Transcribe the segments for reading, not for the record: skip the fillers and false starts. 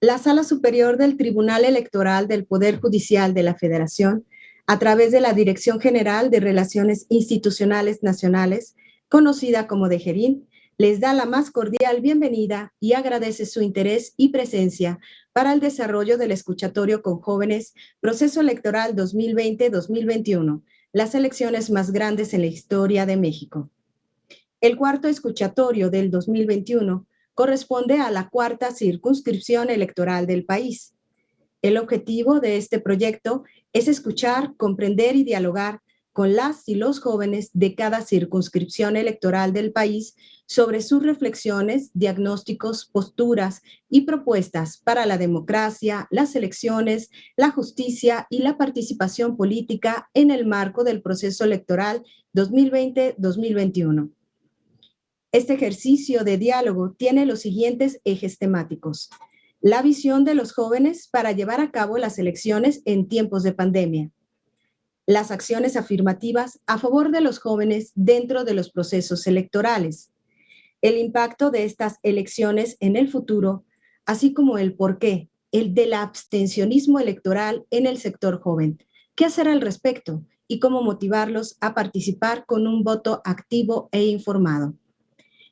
La Sala Superior del Tribunal Electoral del Poder Judicial de la Federación, a través de la Dirección General de Relaciones Institucionales Nacionales, conocida como DGRIN, les da la más cordial bienvenida y agradece su interés y presencia para el desarrollo del escuchatorio con jóvenes Proceso Electoral 2020-2021, las elecciones más grandes en la historia de México. El cuarto escuchatorio del 2021 corresponde a la cuarta circunscripción electoral del país. El objetivo de este proyecto es escuchar, comprender y dialogar con las y los jóvenes de cada circunscripción electoral del país sobre sus reflexiones, diagnósticos, posturas y propuestas para la democracia, las elecciones, la justicia y la participación política en el marco del proceso electoral 2020-2021. Este ejercicio de diálogo tiene los siguientes ejes temáticos: la visión de los jóvenes para llevar a cabo las elecciones en tiempos de pandemia, las acciones afirmativas a favor de los jóvenes dentro de los procesos electorales, el impacto de estas elecciones en el futuro, así como el porqué, el del abstencionismo electoral en el sector joven, qué hacer al respecto y cómo motivarlos a participar con un voto activo e informado.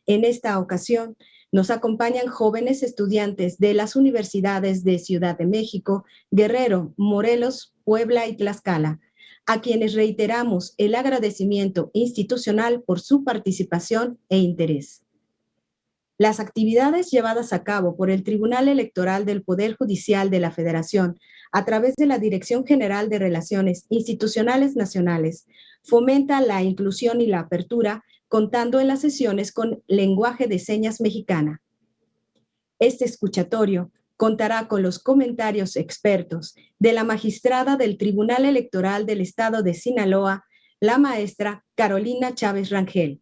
En esta ocasión, nos acompañan jóvenes estudiantes de las universidades de Ciudad de México, Guerrero, Morelos, Puebla y Tlaxcala, a quienes reiteramos el agradecimiento institucional por su participación e interés. Las actividades llevadas a cabo por el Tribunal Electoral del Poder Judicial de la Federación a través de la Dirección General de Relaciones Institucionales Nacionales fomenta la inclusión y la apertura, contando en las sesiones con lenguaje de señas mexicana. Este escuchatorio contará con los comentarios expertos de la magistrada del Tribunal Electoral del Estado de Sinaloa, la maestra Carolina Chávez Rangel,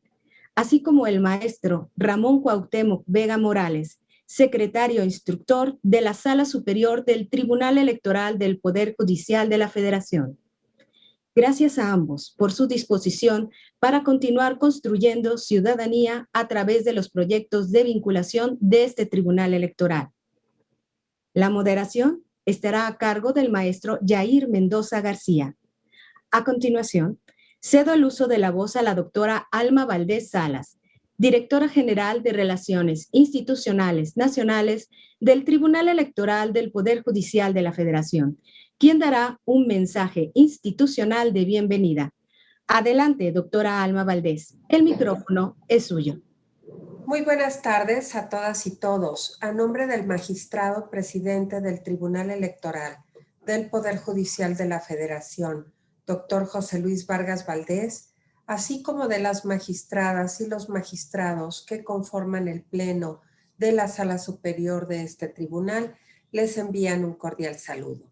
así como el maestro Ramón Cuauhtémoc Vega Morales, secretario instructor de la Sala Superior del Tribunal Electoral del Poder Judicial de la Federación. Gracias a ambos por su disposición para continuar construyendo ciudadanía a través de los proyectos de vinculación de este Tribunal Electoral. La moderación estará a cargo del maestro Yair Mendoza García. A continuación, cedo el uso de la voz a la doctora Alma Valdés Salas, directora general de Relaciones Institucionales Nacionales del Tribunal Electoral del Poder Judicial de la Federación, quien dará un mensaje institucional de bienvenida. Adelante, doctora Alma Valdés. El micrófono es suyo. Muy buenas tardes a todas y todos. A nombre del magistrado presidente del Tribunal Electoral del Poder Judicial de la Federación, doctor José Luis Vargas Valdés, así como de las magistradas y los magistrados que conforman el Pleno de la Sala Superior de este tribunal, les envían un cordial saludo.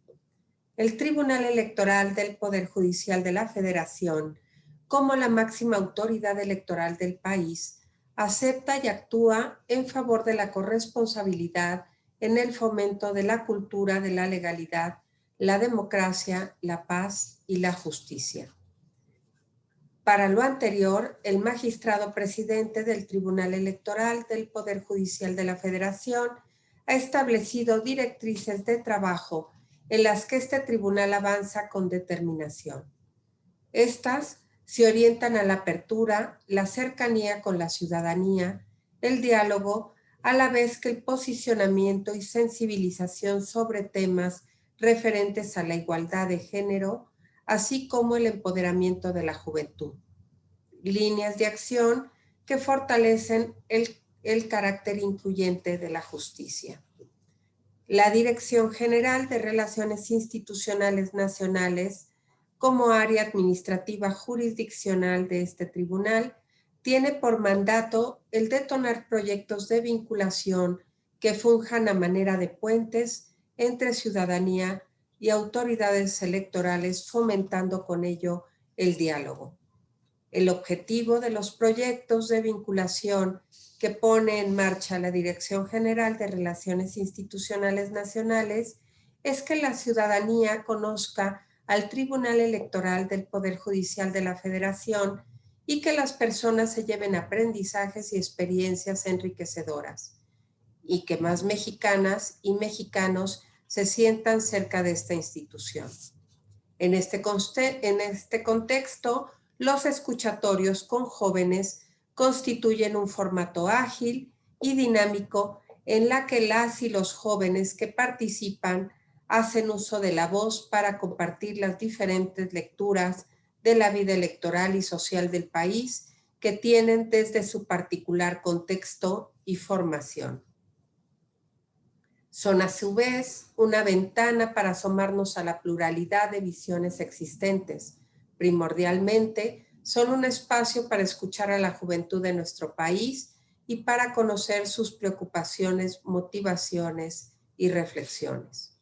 El Tribunal Electoral del Poder Judicial de la Federación, como la máxima autoridad electoral del país, acepta y actúa en favor de la corresponsabilidad en el fomento de la cultura de la legalidad, la democracia, la paz y la justicia. Para lo anterior, el magistrado presidente del Tribunal Electoral del Poder Judicial de la Federación ha establecido directrices de trabajo en las que este tribunal avanza con determinación. Estas se orientan a la apertura, la cercanía con la ciudadanía, el diálogo, a la vez que el posicionamiento y sensibilización sobre temas referentes a la igualdad de género, así como el empoderamiento de la juventud. Líneas de acción que fortalecen el carácter incluyente de la justicia. La Dirección General de Relaciones Institucionales Nacionales, como área administrativa jurisdiccional de este tribunal, tiene por mandato el detonar proyectos de vinculación que funjan a manera de puentes entre ciudadanía y autoridades electorales, fomentando con ello el diálogo. El objetivo de los proyectos de vinculación que pone en marcha la Dirección General de Relaciones Institucionales Nacionales es que la ciudadanía conozca al Tribunal Electoral del Poder Judicial de la Federación y que las personas se lleven aprendizajes y experiencias enriquecedoras. y que más mexicanas y mexicanos se sientan cerca de esta institución. En este contexto, los escuchatorios con jóvenes constituyen un formato ágil y dinámico en la que las y los jóvenes que participan hacen uso de la voz para compartir las diferentes lecturas de la vida electoral y social del país que tienen desde su particular contexto y formación. Son a su vez una ventana para asomarnos a la pluralidad de visiones existentes. Primordialmente, son un espacio para escuchar a la juventud de nuestro país y para conocer sus preocupaciones, motivaciones y reflexiones.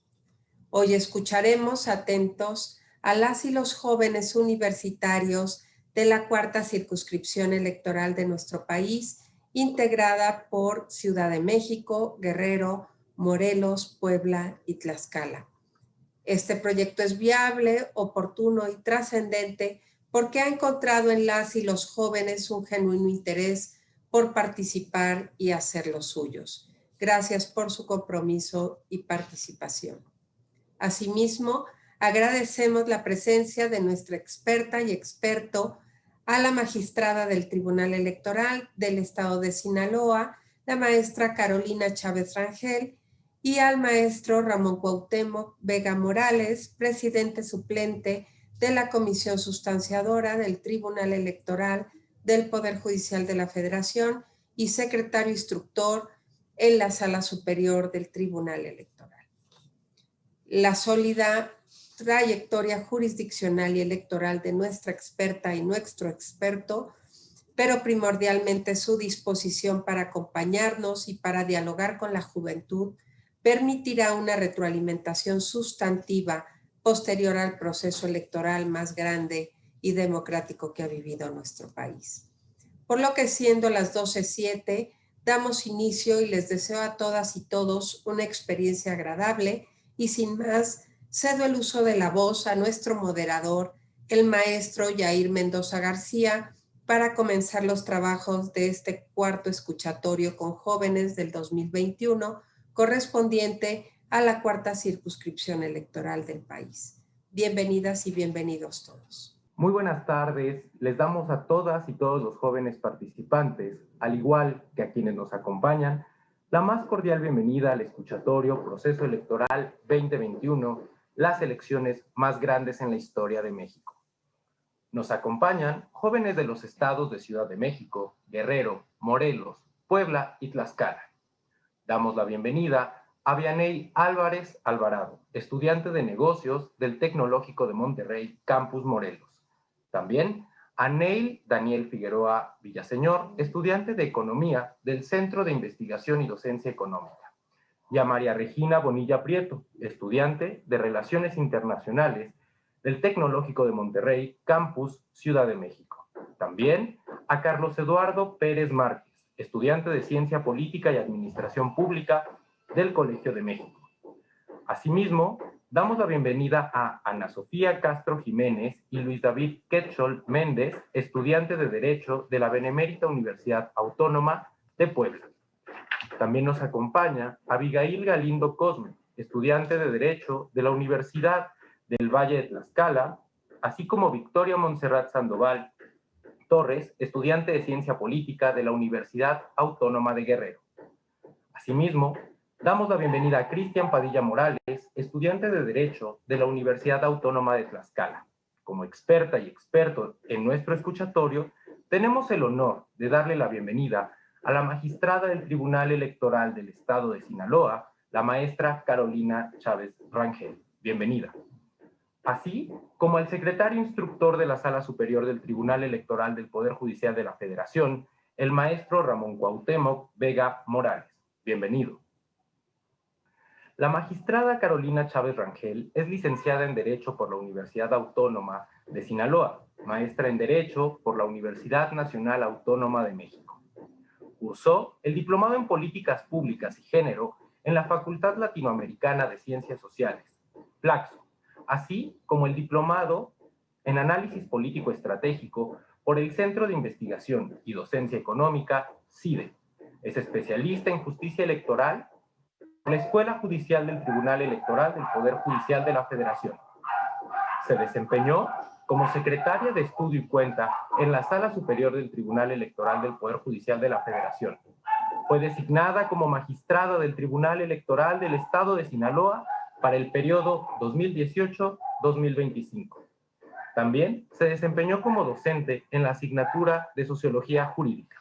Hoy escucharemos atentos a las y los jóvenes universitarios de la cuarta circunscripción electoral de nuestro país, integrada por Ciudad de México, Guerrero, Morelos, Puebla y Tlaxcala. Este proyecto es viable, oportuno y trascendente porque ha encontrado en las y los jóvenes un genuino interés por participar y hacer los suyos. Gracias por su compromiso y participación. Asimismo, agradecemos la presencia de nuestra experta y experto, a la magistrada del Tribunal Electoral del Estado de Sinaloa, la maestra Carolina Chávez Rangel, y al maestro Ramón Cuauhtémoc Vega Morales, presidente suplente de la Comisión Sustanciadora del Tribunal Electoral del Poder Judicial de la Federación y secretario instructor en la Sala Superior del Tribunal Electoral. La sólida trayectoria jurisdiccional y electoral de nuestra experta y nuestro experto, pero primordialmente su disposición para acompañarnos y para dialogar con la juventud, permitirá una retroalimentación sustantiva posterior al proceso electoral más grande y democrático que ha vivido nuestro país. Por lo que, siendo las 12:07, damos inicio y les deseo a todas y todos una experiencia agradable y, sin más, cedo el uso de la voz a nuestro moderador, el maestro Yair Mendoza García, para comenzar los trabajos de este cuarto escuchatorio con jóvenes del 2021, correspondiente a la cuarta circunscripción electoral del país. Bienvenidas y bienvenidos todos. Muy buenas tardes, les damos a todas y todos los jóvenes participantes, al igual que a quienes nos acompañan, la más cordial bienvenida al escuchatorio Proceso Electoral 2021, las elecciones más grandes en la historia de México. Nos acompañan jóvenes de los estados de Ciudad de México, Guerrero, Morelos, Puebla y Tlaxcala. Damos la bienvenida a Vianey Álvarez Alvarado, estudiante de negocios del Tecnológico de Monterrey, Campus Morelos. También a Neil Daniel Figueroa Villaseñor, estudiante de Economía del Centro de Investigación y Docencia Económica. Y a María Regina Bonilla Prieto, estudiante de Relaciones Internacionales del Tecnológico de Monterrey, Campus Ciudad de México. También a Carlos Eduardo Pérez Márquez, estudiante de Ciencia Política y Administración Pública del Colegio de México. Asimismo, damos la bienvenida a Ana Sofía Castro Jiménez y Luis David Quetchol Méndez, estudiante de Derecho de la Benemérita Universidad Autónoma de Puebla. También nos acompaña Abigail Galindo Cosme, estudiante de Derecho de la Universidad del Valle de Tlaxcala, así como Victoria Montserrat Sandoval Torres, estudiante de Ciencia Política de la Universidad Autónoma de Guerrero. Asimismo, damos la bienvenida a Cristian Padilla Morales, estudiante de Derecho de la Universidad Autónoma de Tlaxcala. Como experta y experto en nuestro escuchatorio, tenemos el honor de darle la bienvenida a la magistrada del Tribunal Electoral del Estado de Sinaloa, la maestra Carolina Chávez Rangel. Bienvenida. Así como al secretario instructor de la Sala Superior del Tribunal Electoral del Poder Judicial de la Federación, el maestro Ramón Cuauhtémoc Vega Morales. Bienvenido. La magistrada Carolina Chávez Rangel es licenciada en Derecho por la Universidad Autónoma de Sinaloa, maestra en Derecho por la Universidad Nacional Autónoma de México. Cursó el Diplomado en Políticas Públicas y Género en la Facultad Latinoamericana de Ciencias Sociales, Flaxo, así como el Diplomado en Análisis Político Estratégico por el Centro de Investigación y Docencia Económica, CIDE. Es especialista en justicia electoral en la Escuela Judicial del Tribunal Electoral del Poder Judicial de la Federación. Se desempeñó como secretaria de Estudio y Cuenta en la Sala Superior del Tribunal Electoral del Poder Judicial de la Federación. Fue designada como magistrada del Tribunal Electoral del Estado de Sinaloa para el periodo 2018-2025. También se desempeñó como docente en la asignatura de Sociología Jurídica.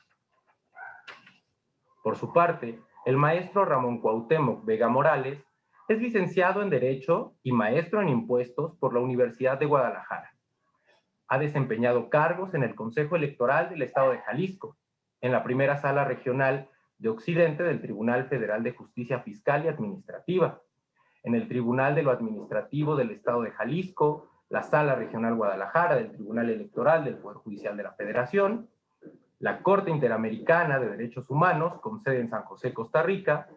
Por su parte, el maestro Ramón Cuauhtémoc Vega Morales es licenciado en Derecho y maestro en Impuestos por la Universidad de Guadalajara. Ha desempeñado cargos en el Consejo Electoral del Estado de Jalisco, en la primera Sala Regional de Occidente del Tribunal Federal de Justicia Fiscal y Administrativa, en el Tribunal de lo Administrativo del Estado de Jalisco, la Sala Regional Guadalajara del Tribunal Electoral del Poder Judicial de la Federación, la Corte Interamericana de Derechos Humanos, con sede en San José, Costa Rica.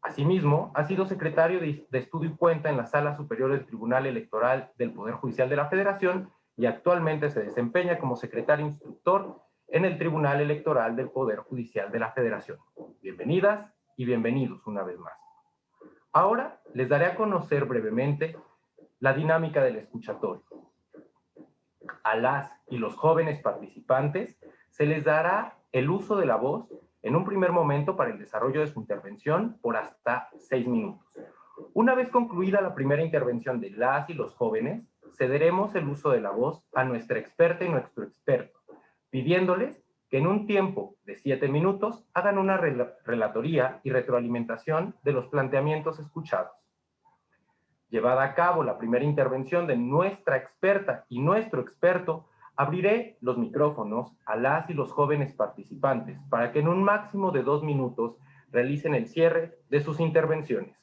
Asimismo, ha sido secretario de Estudio y Cuenta en la Sala Superior del Tribunal Electoral del Poder Judicial de la Federación y actualmente se desempeña como secretario instructor en el Tribunal Electoral del Poder Judicial de la Federación. Bienvenidas y bienvenidos una vez más. Ahora les daré a conocer brevemente la dinámica del escuchatorio. A las y los jóvenes participantes se les dará el uso de la voz en un primer momento para el desarrollo de su intervención por hasta 6 minutos. Una vez concluida la primera intervención de las y los jóvenes, cederemos el uso de la voz a nuestra experta y nuestro experto, pidiéndoles que en un tiempo de 7 minutos hagan una relatoría y retroalimentación de los planteamientos escuchados. Llevada a cabo la primera intervención de nuestra experta y nuestro experto, abriré los micrófonos a las y los jóvenes participantes para que en un máximo de 2 minutos realicen el cierre de sus intervenciones.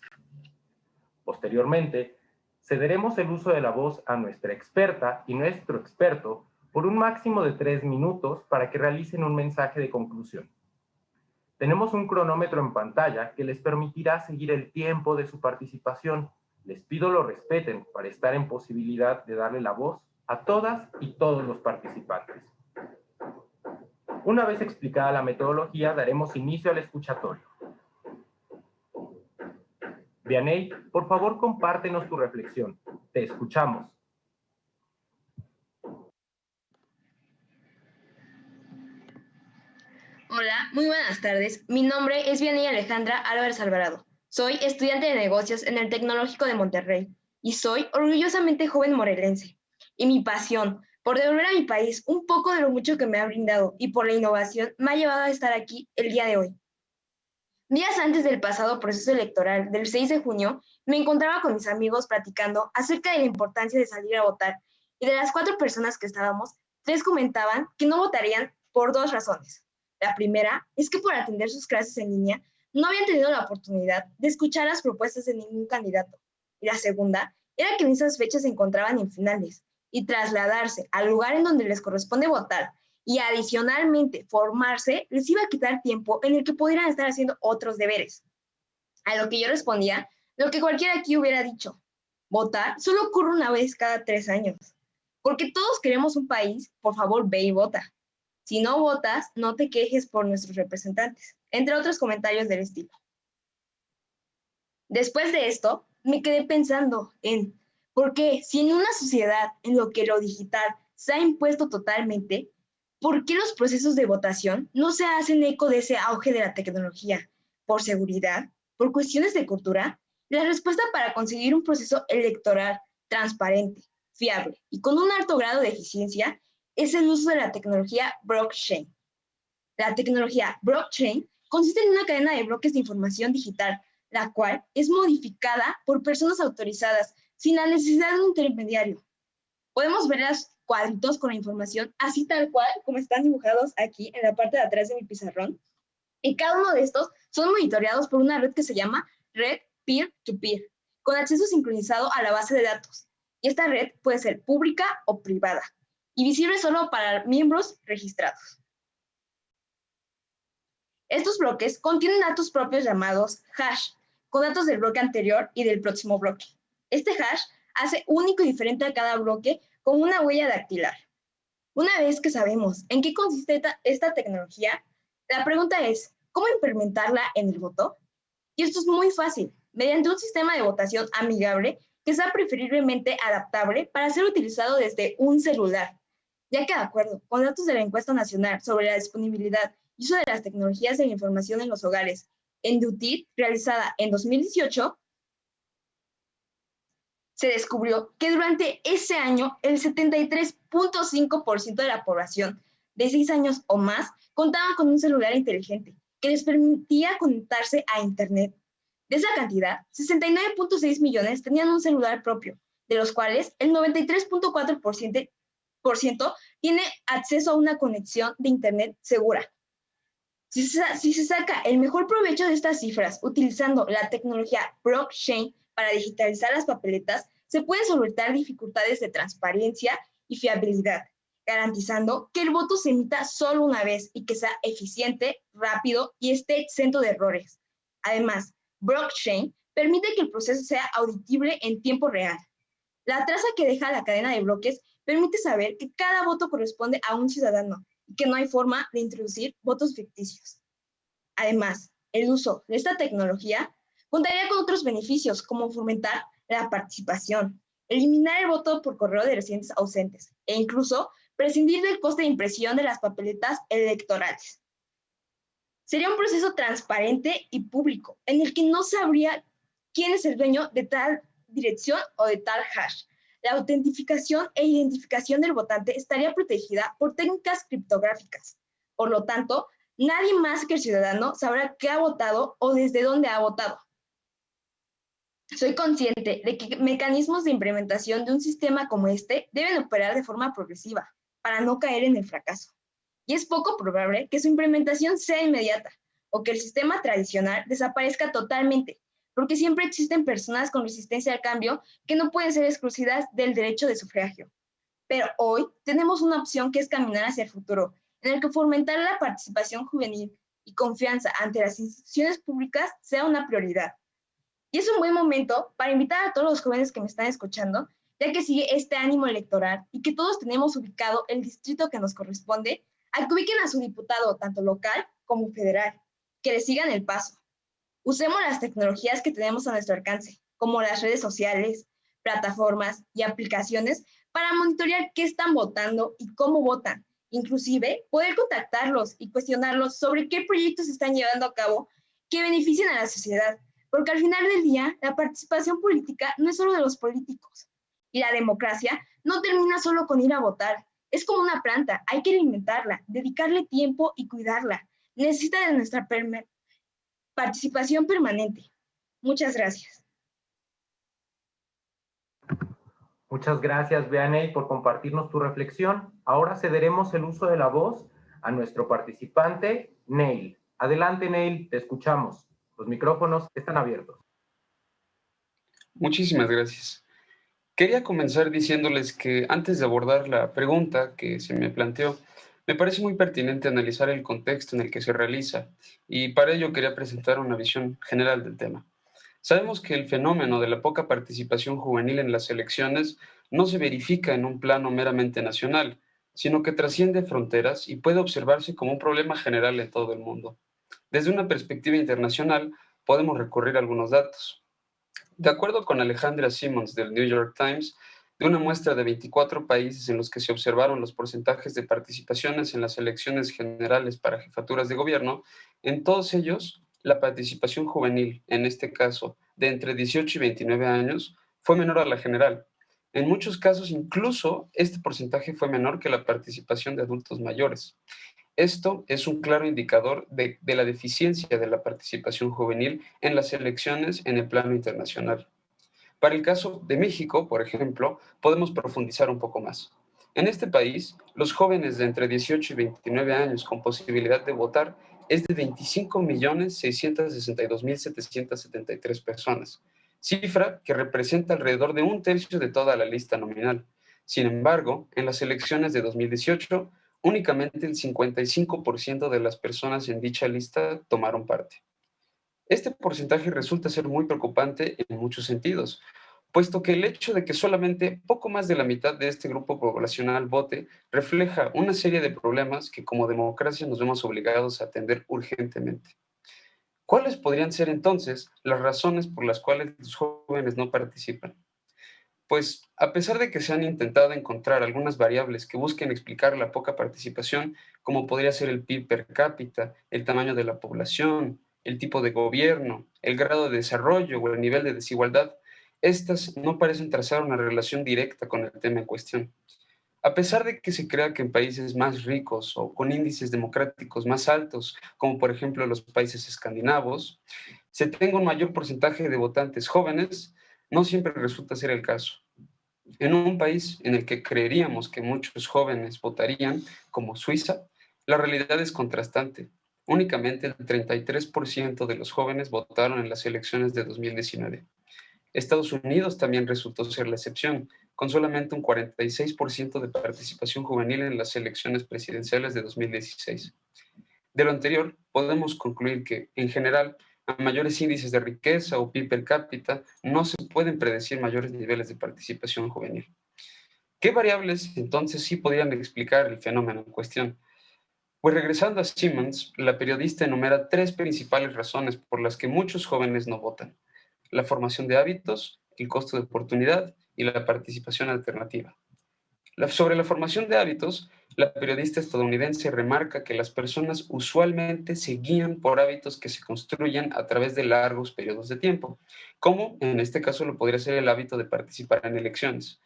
Posteriormente, cederemos el uso de la voz a nuestra experta y nuestro experto por un máximo de 3 minutos para que realicen un mensaje de conclusión. Tenemos un cronómetro en pantalla que les permitirá seguir el tiempo de su participación. Les pido lo respeten para estar en posibilidad de darle la voz a todas y todos los participantes. Una vez explicada la metodología, daremos inicio al escuchatorio. Vianey, por favor, compártenos tu reflexión. Te escuchamos. Hola, muy buenas tardes. Mi nombre es Vianey Alejandra Álvarez Alvarado. Soy estudiante de negocios en el Tecnológico de Monterrey y soy orgullosamente joven morelense. Y mi pasión por devolver a mi país un poco de lo mucho que me ha brindado y por la innovación me ha llevado a estar aquí el día de hoy. Días antes del pasado proceso electoral del 6 de junio, me encontraba con mis amigos platicando acerca de la importancia de salir a votar y de las 4 personas que estábamos, 3 comentaban que no votarían por 2 razones. La primera es que por atender sus clases en línea no habían tenido la oportunidad de escuchar las propuestas de ningún candidato. Y la segunda era que en esas fechas se encontraban en finales y trasladarse al lugar en donde les corresponde votar y adicionalmente formarse les iba a quitar tiempo en el que pudieran estar haciendo otros deberes. A lo que yo respondía, lo que cualquiera aquí hubiera dicho: votar solo ocurre una vez cada 3 años. Porque todos queremos un país, por favor ve y vota. Si no votas, no te quejes por nuestros representantes, entre otros comentarios del estilo. Después de esto, me quedé pensando en por qué, si en una sociedad en la que lo digital se ha impuesto totalmente, ¿por qué los procesos de votación no se hacen eco de ese auge de la tecnología? ¿Por seguridad? ¿Por cuestiones de cultura? La respuesta para conseguir un proceso electoral transparente, fiable y con un alto grado de eficiencia es el uso de la tecnología blockchain. La tecnología blockchain consiste en una cadena de bloques de información digital, la cual es modificada por personas autorizadas sin la necesidad de un intermediario. Podemos ver los cuadritos con la información así tal cual como están dibujados aquí en la parte de atrás de mi pizarrón. Y cada uno de estos son monitoreados por una red que se llama red peer-to-peer, con acceso sincronizado a la base de datos. Y esta red puede ser pública o privada y visible solo para miembros registrados. Estos bloques contienen datos propios llamados hash, con datos del bloque anterior y del próximo bloque. Este hash hace único y diferente a cada bloque con una huella dactilar. Una vez que sabemos en qué consiste esta tecnología, la pregunta es, ¿Cómo implementarla en el voto? Y esto es muy fácil, mediante un sistema de votación amigable que sea preferiblemente adaptable para ser utilizado desde un celular, ya que de acuerdo con datos de la encuesta nacional sobre la disponibilidad y uso de las tecnologías de la información en los hogares, en DUTIT, realizada en 2018, se descubrió que durante ese año el 73.5% de la población de 6 años o más contaba con un celular inteligente que les permitía conectarse a Internet. De esa cantidad, 69.6 millones tenían un celular propio, de los cuales el 93.4% tiene acceso a una conexión de Internet segura. Si se saca el mejor provecho de estas cifras utilizando la tecnología blockchain para digitalizar las papeletas, se pueden solventar dificultades de transparencia y fiabilidad, garantizando que el voto se emita solo una vez y que sea eficiente, rápido y esté exento de errores. Además, blockchain permite que el proceso sea auditible en tiempo real. La traza que deja la cadena de bloques permite saber que cada voto corresponde a un ciudadano y que no hay forma de introducir votos ficticios. Además, el uso de esta tecnología contaría con otros beneficios como fomentar la participación, eliminar el voto por correo de residentes ausentes e incluso prescindir del coste de impresión de las papeletas electorales. Sería un proceso transparente y público en el que no sabría quién es el dueño de tal dirección o de tal hash. La autentificación e identificación del votante estaría protegida por técnicas criptográficas. Por lo tanto, nadie más que el ciudadano sabrá qué ha votado o desde dónde ha votado. Soy consciente de que mecanismos de implementación de un sistema como este deben operar de forma progresiva para no caer en el fracaso. Y es poco probable que su implementación sea inmediata o que el sistema tradicional desaparezca totalmente, porque siempre existen personas con resistencia al cambio que no pueden ser excluidas del derecho de sufragio. Pero hoy tenemos una opción que es caminar hacia el futuro, en el que fomentar la participación juvenil y confianza ante las instituciones públicas sea una prioridad. Y es un buen momento para invitar a todos los jóvenes que me están escuchando, ya que sigue este ánimo electoral y que todos tenemos ubicado el distrito que nos corresponde, a que ubiquen a su diputado tanto local como federal, que le sigan el paso. Usemos las tecnologías que tenemos a nuestro alcance, como las redes sociales, plataformas y aplicaciones para monitorear qué están votando y cómo votan. Inclusive, poder contactarlos y cuestionarlos sobre qué proyectos están llevando a cabo que beneficien a la sociedad. Porque al final del día, la participación política no es solo de los políticos. Y la democracia no termina solo con ir a votar. Es como una planta, hay que alimentarla, dedicarle tiempo y cuidarla. Necesita de nuestra participación permanente. Muchas gracias. Muchas gracias, Vianey, por compartirnos tu reflexión. Ahora cederemos el uso de la voz a nuestro participante, Neil. Adelante, Neil, te escuchamos. Los micrófonos están abiertos. Muchísimas gracias. Quería comenzar diciéndoles que antes de abordar la pregunta que se me planteó, me parece muy pertinente analizar el contexto en el que se realiza y para ello quería presentar una visión general del tema. Sabemos que el fenómeno de la poca participación juvenil en las elecciones no se verifica en un plano meramente nacional, sino que trasciende fronteras y puede observarse como un problema general en todo el mundo. Desde una perspectiva internacional, podemos recurrir a algunos datos. De acuerdo con Alejandra Simmons del New York Times, de una muestra de 24 países en los que se observaron los porcentajes de participaciones en las elecciones generales para jefaturas de gobierno, en todos ellos, la participación juvenil, en este caso de entre 18 y 29 años, fue menor a la general. En muchos casos, incluso, este porcentaje fue menor que la participación de adultos mayores. Esto es un claro indicador de la deficiencia de la participación juvenil en las elecciones en el plano internacional. Para el caso de México, por ejemplo, podemos profundizar un poco más. En este país, los jóvenes de entre 18 y 29 años con posibilidad de votar es de 25.662.773 personas, cifra que representa alrededor de un tercio de toda la lista nominal. Sin embargo, en las elecciones de 2018, únicamente el 55% de las personas en dicha lista tomaron parte. Este porcentaje resulta ser muy preocupante en muchos sentidos, puesto que el hecho de que solamente poco más de la mitad de este grupo poblacional vote refleja una serie de problemas que como democracia nos vemos obligados a atender urgentemente. ¿Cuáles podrían ser entonces las razones por las cuales los jóvenes no participan? Pues, a pesar de que se han intentado encontrar algunas variables que busquen explicar la poca participación, como podría ser el PIB per cápita, el tamaño de la población, el tipo de gobierno, el grado de desarrollo o el nivel de desigualdad, estas no parecen trazar una relación directa con el tema en cuestión. A pesar de que se crea que en países más ricos o con índices democráticos más altos, como por ejemplo los países escandinavos, se tenga un mayor porcentaje de votantes jóvenes, no siempre resulta ser el caso. En un país en el que creeríamos que muchos jóvenes votarían, como Suiza, la realidad es contrastante. Únicamente el 33% de los jóvenes votaron en las elecciones de 2019. Estados Unidos también resultó ser la excepción, con solamente un 46% de participación juvenil en las elecciones presidenciales de 2016. De lo anterior, podemos concluir que, en general, a mayores índices de riqueza o PIB per cápita, no se pueden predecir mayores niveles de participación juvenil. ¿Qué variables entonces sí podrían explicar el fenómeno en cuestión? Pues regresando a Simmons, la periodista enumera tres principales razones por las que muchos jóvenes no votan: la formación de hábitos, el costo de oportunidad y la participación alternativa. Sobre la formación de hábitos, la periodista estadounidense remarca que las personas usualmente se guían por hábitos que se construyen a través de largos periodos de tiempo, como en este caso lo podría ser el hábito de participar en elecciones.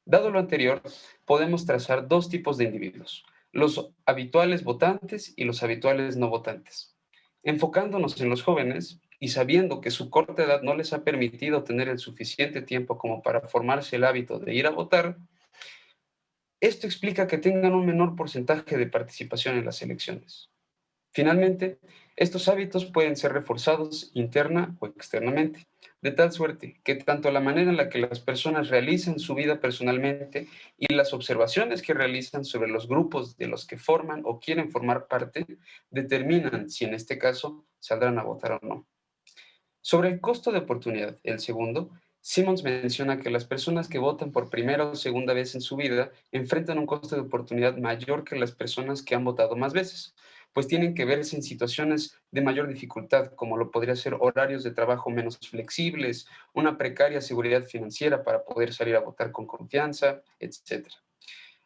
Dado lo anterior, podemos trazar dos tipos de individuos: los habituales votantes y los habituales no votantes. Enfocándonos en los jóvenes y sabiendo que su corta edad no les ha permitido tener el suficiente tiempo como para formarse el hábito de ir a votar, esto explica que tengan un menor porcentaje de participación en las elecciones. Finalmente, estos hábitos pueden ser reforzados interna o externamente, de tal suerte que tanto la manera en la que las personas realizan su vida personalmente y las observaciones que realizan sobre los grupos de los que forman o quieren formar parte determinan si en este caso saldrán a votar o no. Sobre el costo de oportunidad, el segundo, Simmons menciona que las personas que votan por primera o segunda vez en su vida enfrentan un costo de oportunidad mayor que las personas que han votado más veces, pues tienen que verse en situaciones de mayor dificultad, como lo podría ser horarios de trabajo menos flexibles, una precaria seguridad financiera para poder salir a votar con confianza, etc.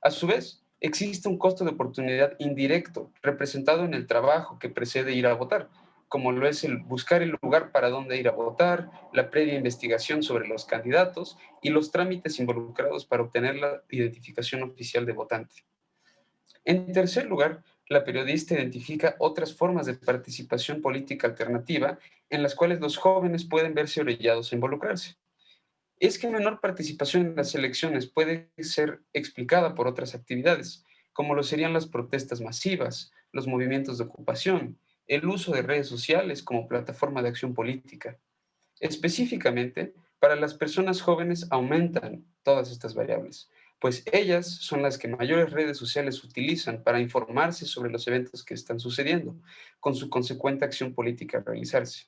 A su vez, existe un costo de oportunidad indirecto, representado en el trabajo que precede ir a votar, como lo es el buscar el lugar para dónde ir a votar, la previa investigación sobre los candidatos y los trámites involucrados para obtener la identificación oficial de votante. En tercer lugar, la periodista identifica otras formas de participación política alternativa en las cuales los jóvenes pueden verse orillados a involucrarse. Es que menor participación en las elecciones puede ser explicada por otras actividades, como lo serían las protestas masivas, los movimientos de ocupación, el uso de redes sociales como plataforma de acción política. Específicamente, para las personas jóvenes aumentan todas estas variables, pues ellas son las que mayores redes sociales utilizan para informarse sobre los eventos que están sucediendo, con su consecuente acción política a realizarse.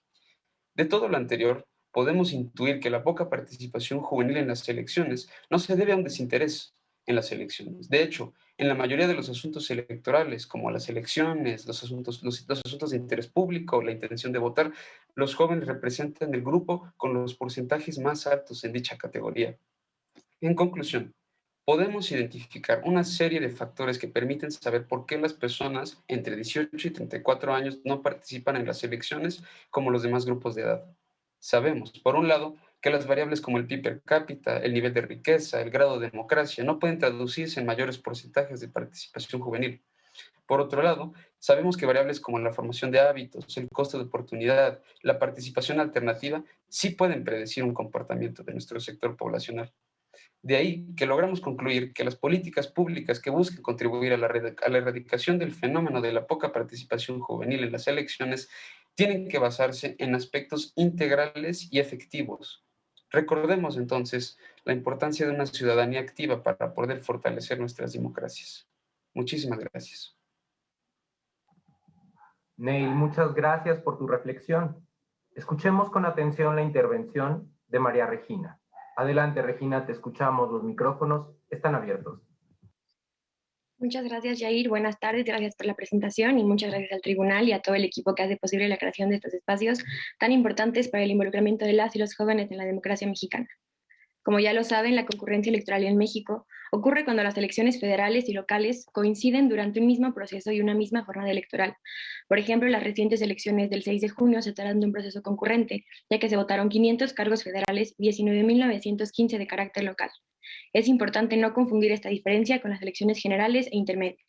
De todo lo anterior, podemos intuir que la poca participación juvenil en las elecciones no se debe a un desinterés en las elecciones. De hecho, en la mayoría de los asuntos electorales, como las elecciones, los asuntos de interés público, la intención de votar, los jóvenes representan el grupo con los porcentajes más altos en dicha categoría. En conclusión, podemos identificar una serie de factores que permiten saber por qué las personas entre 18 y 34 años no participan en las elecciones como los demás grupos de edad. Sabemos, por un lado, que las variables como el PIB per cápita, el nivel de riqueza, el grado de democracia no pueden traducirse en mayores porcentajes de participación juvenil. Por otro lado, sabemos que variables como la formación de hábitos, el costo de oportunidad, la participación alternativa, sí pueden predecir un comportamiento de nuestro sector poblacional. De ahí que logramos concluir que las políticas públicas que busquen contribuir a la erradicación del fenómeno de la poca participación juvenil en las elecciones tienen que basarse en aspectos integrales y efectivos. Recordemos entonces la importancia de una ciudadanía activa para poder fortalecer nuestras democracias. Muchísimas gracias. Neil, muchas gracias por tu reflexión. Escuchemos con atención la intervención de María Regina. Adelante, Regina, te escuchamos, los micrófonos están abiertos. Muchas gracias, Jair. Buenas tardes, gracias por la presentación y muchas gracias al tribunal y a todo el equipo que hace posible la creación de estos espacios tan importantes para el involucramiento de las y los jóvenes en la democracia mexicana. Como ya lo saben, la concurrencia electoral en México ocurre cuando las elecciones federales y locales coinciden durante un mismo proceso y una misma jornada electoral. Por ejemplo, las recientes elecciones del 6 de junio se tratan de un proceso concurrente, ya que se votaron 500 cargos federales y 19.915 de carácter local. Es importante no confundir esta diferencia con las elecciones generales e intermedias.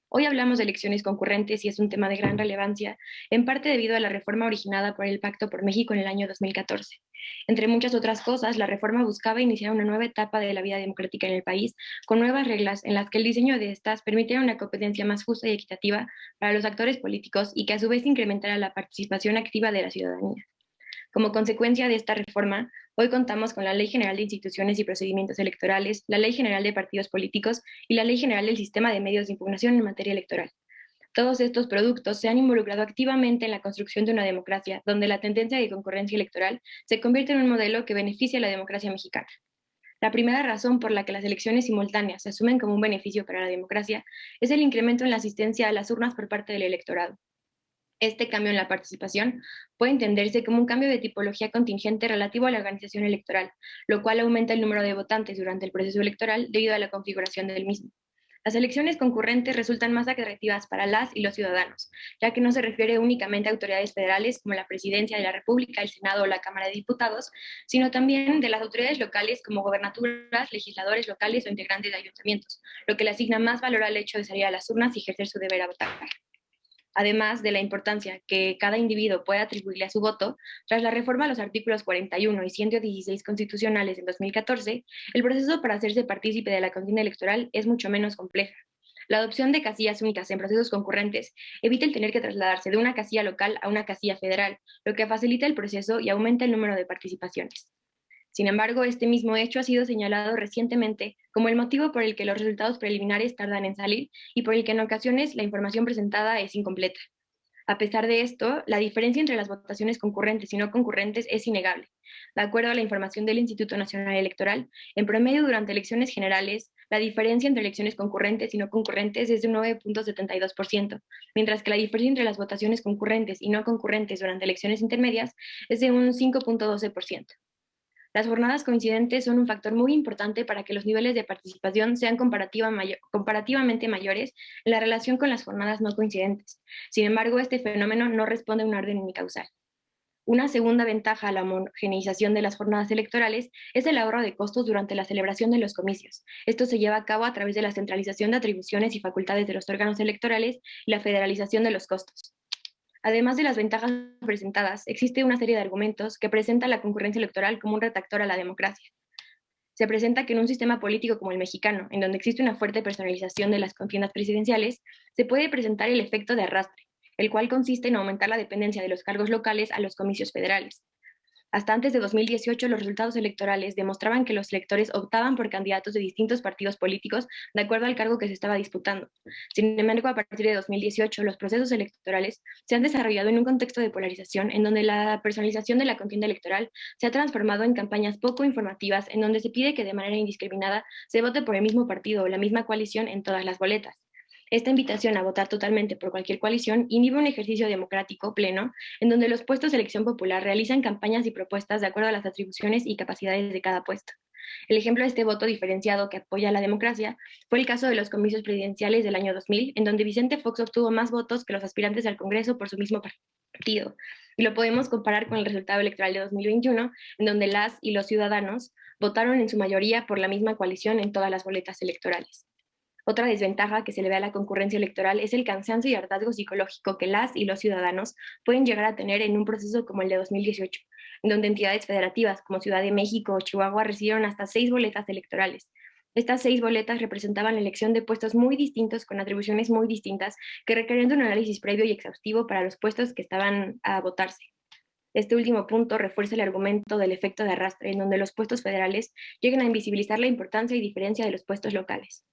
Hoy hablamos de elecciones concurrentes y es un tema de gran relevancia, en parte debido a la reforma originada por el Pacto por México en el año 2014. Entre muchas otras cosas, la reforma buscaba iniciar una nueva etapa de la vida democrática en el país, con nuevas reglas en las que el diseño de estas permitiera una competencia más justa y equitativa para los actores políticos y que a su vez incrementara la participación activa de la ciudadanía. Como consecuencia de esta reforma, hoy contamos con la Ley General de Instituciones y Procedimientos Electorales, la Ley General de Partidos Políticos y la Ley General del Sistema de Medios de Impugnación en materia electoral. Todos estos productos se han involucrado activamente en la construcción de una democracia, donde la tendencia de concurrencia electoral se convierte en un modelo que beneficia a la democracia mexicana. La primera razón por la que las elecciones simultáneas se asumen como un beneficio para la democracia es el incremento en la asistencia a las urnas por parte del electorado. Este cambio en la participación puede entenderse como un cambio de tipología contingente relativo a la organización electoral, lo cual aumenta el número de votantes durante el proceso electoral debido a la configuración del mismo. Las elecciones concurrentes resultan más atractivas para las y los ciudadanos, ya que no se refiere únicamente a autoridades federales como la Presidencia de la República, el Senado o la Cámara de Diputados, sino también de las autoridades locales como gobernaturas, legisladores locales o integrantes de ayuntamientos, lo que le asigna más valor al hecho de salir a las urnas y ejercer su deber a votar. Además de la importancia que cada individuo pueda atribuirle a su voto, tras la reforma a los artículos 41 y 116 constitucionales en 2014, el proceso para hacerse partícipe de la contienda electoral es mucho menos compleja. La adopción de casillas únicas en procesos concurrentes evita el tener que trasladarse de una casilla local a una casilla federal, lo que facilita el proceso y aumenta el número de participaciones. Sin embargo, este mismo hecho ha sido señalado recientemente como el motivo por el que los resultados preliminares tardan en salir y por el que en ocasiones la información presentada es incompleta. A pesar de esto, la diferencia entre las votaciones concurrentes y no concurrentes es innegable. De acuerdo a la información del Instituto Nacional Electoral, en promedio durante elecciones generales, la diferencia entre elecciones concurrentes y no concurrentes es de un 9.72%, mientras que la diferencia entre las votaciones concurrentes y no concurrentes durante elecciones intermedias es de un 5.12%. Las jornadas coincidentes son un factor muy importante para que los niveles de participación sean comparativamente mayores en la relación con las jornadas no coincidentes. Sin embargo, este fenómeno no responde a un orden unicausal. Una segunda ventaja a la homogeneización de las jornadas electorales es el ahorro de costos durante la celebración de los comicios. Esto se lleva a cabo a través de la centralización de atribuciones y facultades de los órganos electorales y la federalización de los costos. Además de las ventajas presentadas, existe una serie de argumentos que presentan la concurrencia electoral como un retractor a la democracia. Se presenta que en un sistema político como el mexicano, en donde existe una fuerte personalización de las contiendas presidenciales, se puede presentar el efecto de arrastre, el cual consiste en aumentar la dependencia de los cargos locales a los comicios federales. Hasta antes de 2018, los resultados electorales demostraban que los electores optaban por candidatos de distintos partidos políticos de acuerdo al cargo que se estaba disputando. Sin embargo, a partir de 2018, los procesos electorales se han desarrollado en un contexto de polarización en donde la personalización de la contienda electoral se ha transformado en campañas poco informativas en donde se pide que de manera indiscriminada se vote por el mismo partido o la misma coalición en todas las boletas. Esta invitación a votar totalmente por cualquier coalición inhibe un ejercicio democrático pleno en donde los puestos de elección popular realizan campañas y propuestas de acuerdo a las atribuciones y capacidades de cada puesto. El ejemplo de este voto diferenciado que apoya a la democracia fue el caso de los comicios presidenciales del año 2000, en donde Vicente Fox obtuvo más votos que los aspirantes al Congreso por su mismo partido. Y lo podemos comparar con el resultado electoral de 2021, en donde las y los ciudadanos votaron en su mayoría por la misma coalición en todas las boletas electorales. Otra desventaja que se le ve a la concurrencia electoral es el cansancio y hartazgo psicológico que las y los ciudadanos pueden llegar a tener en un proceso como el de 2018, en donde entidades federativas como Ciudad de México o Chihuahua recibieron hasta 6 boletas electorales. Estas 6 boletas representaban la elección de puestos muy distintos con atribuciones muy distintas que requerían de un análisis previo y exhaustivo para los puestos que estaban a votarse. Este último punto refuerza el argumento del efecto de arrastre, en donde los puestos federales llegan a invisibilizar la importancia y diferencia de los puestos locales.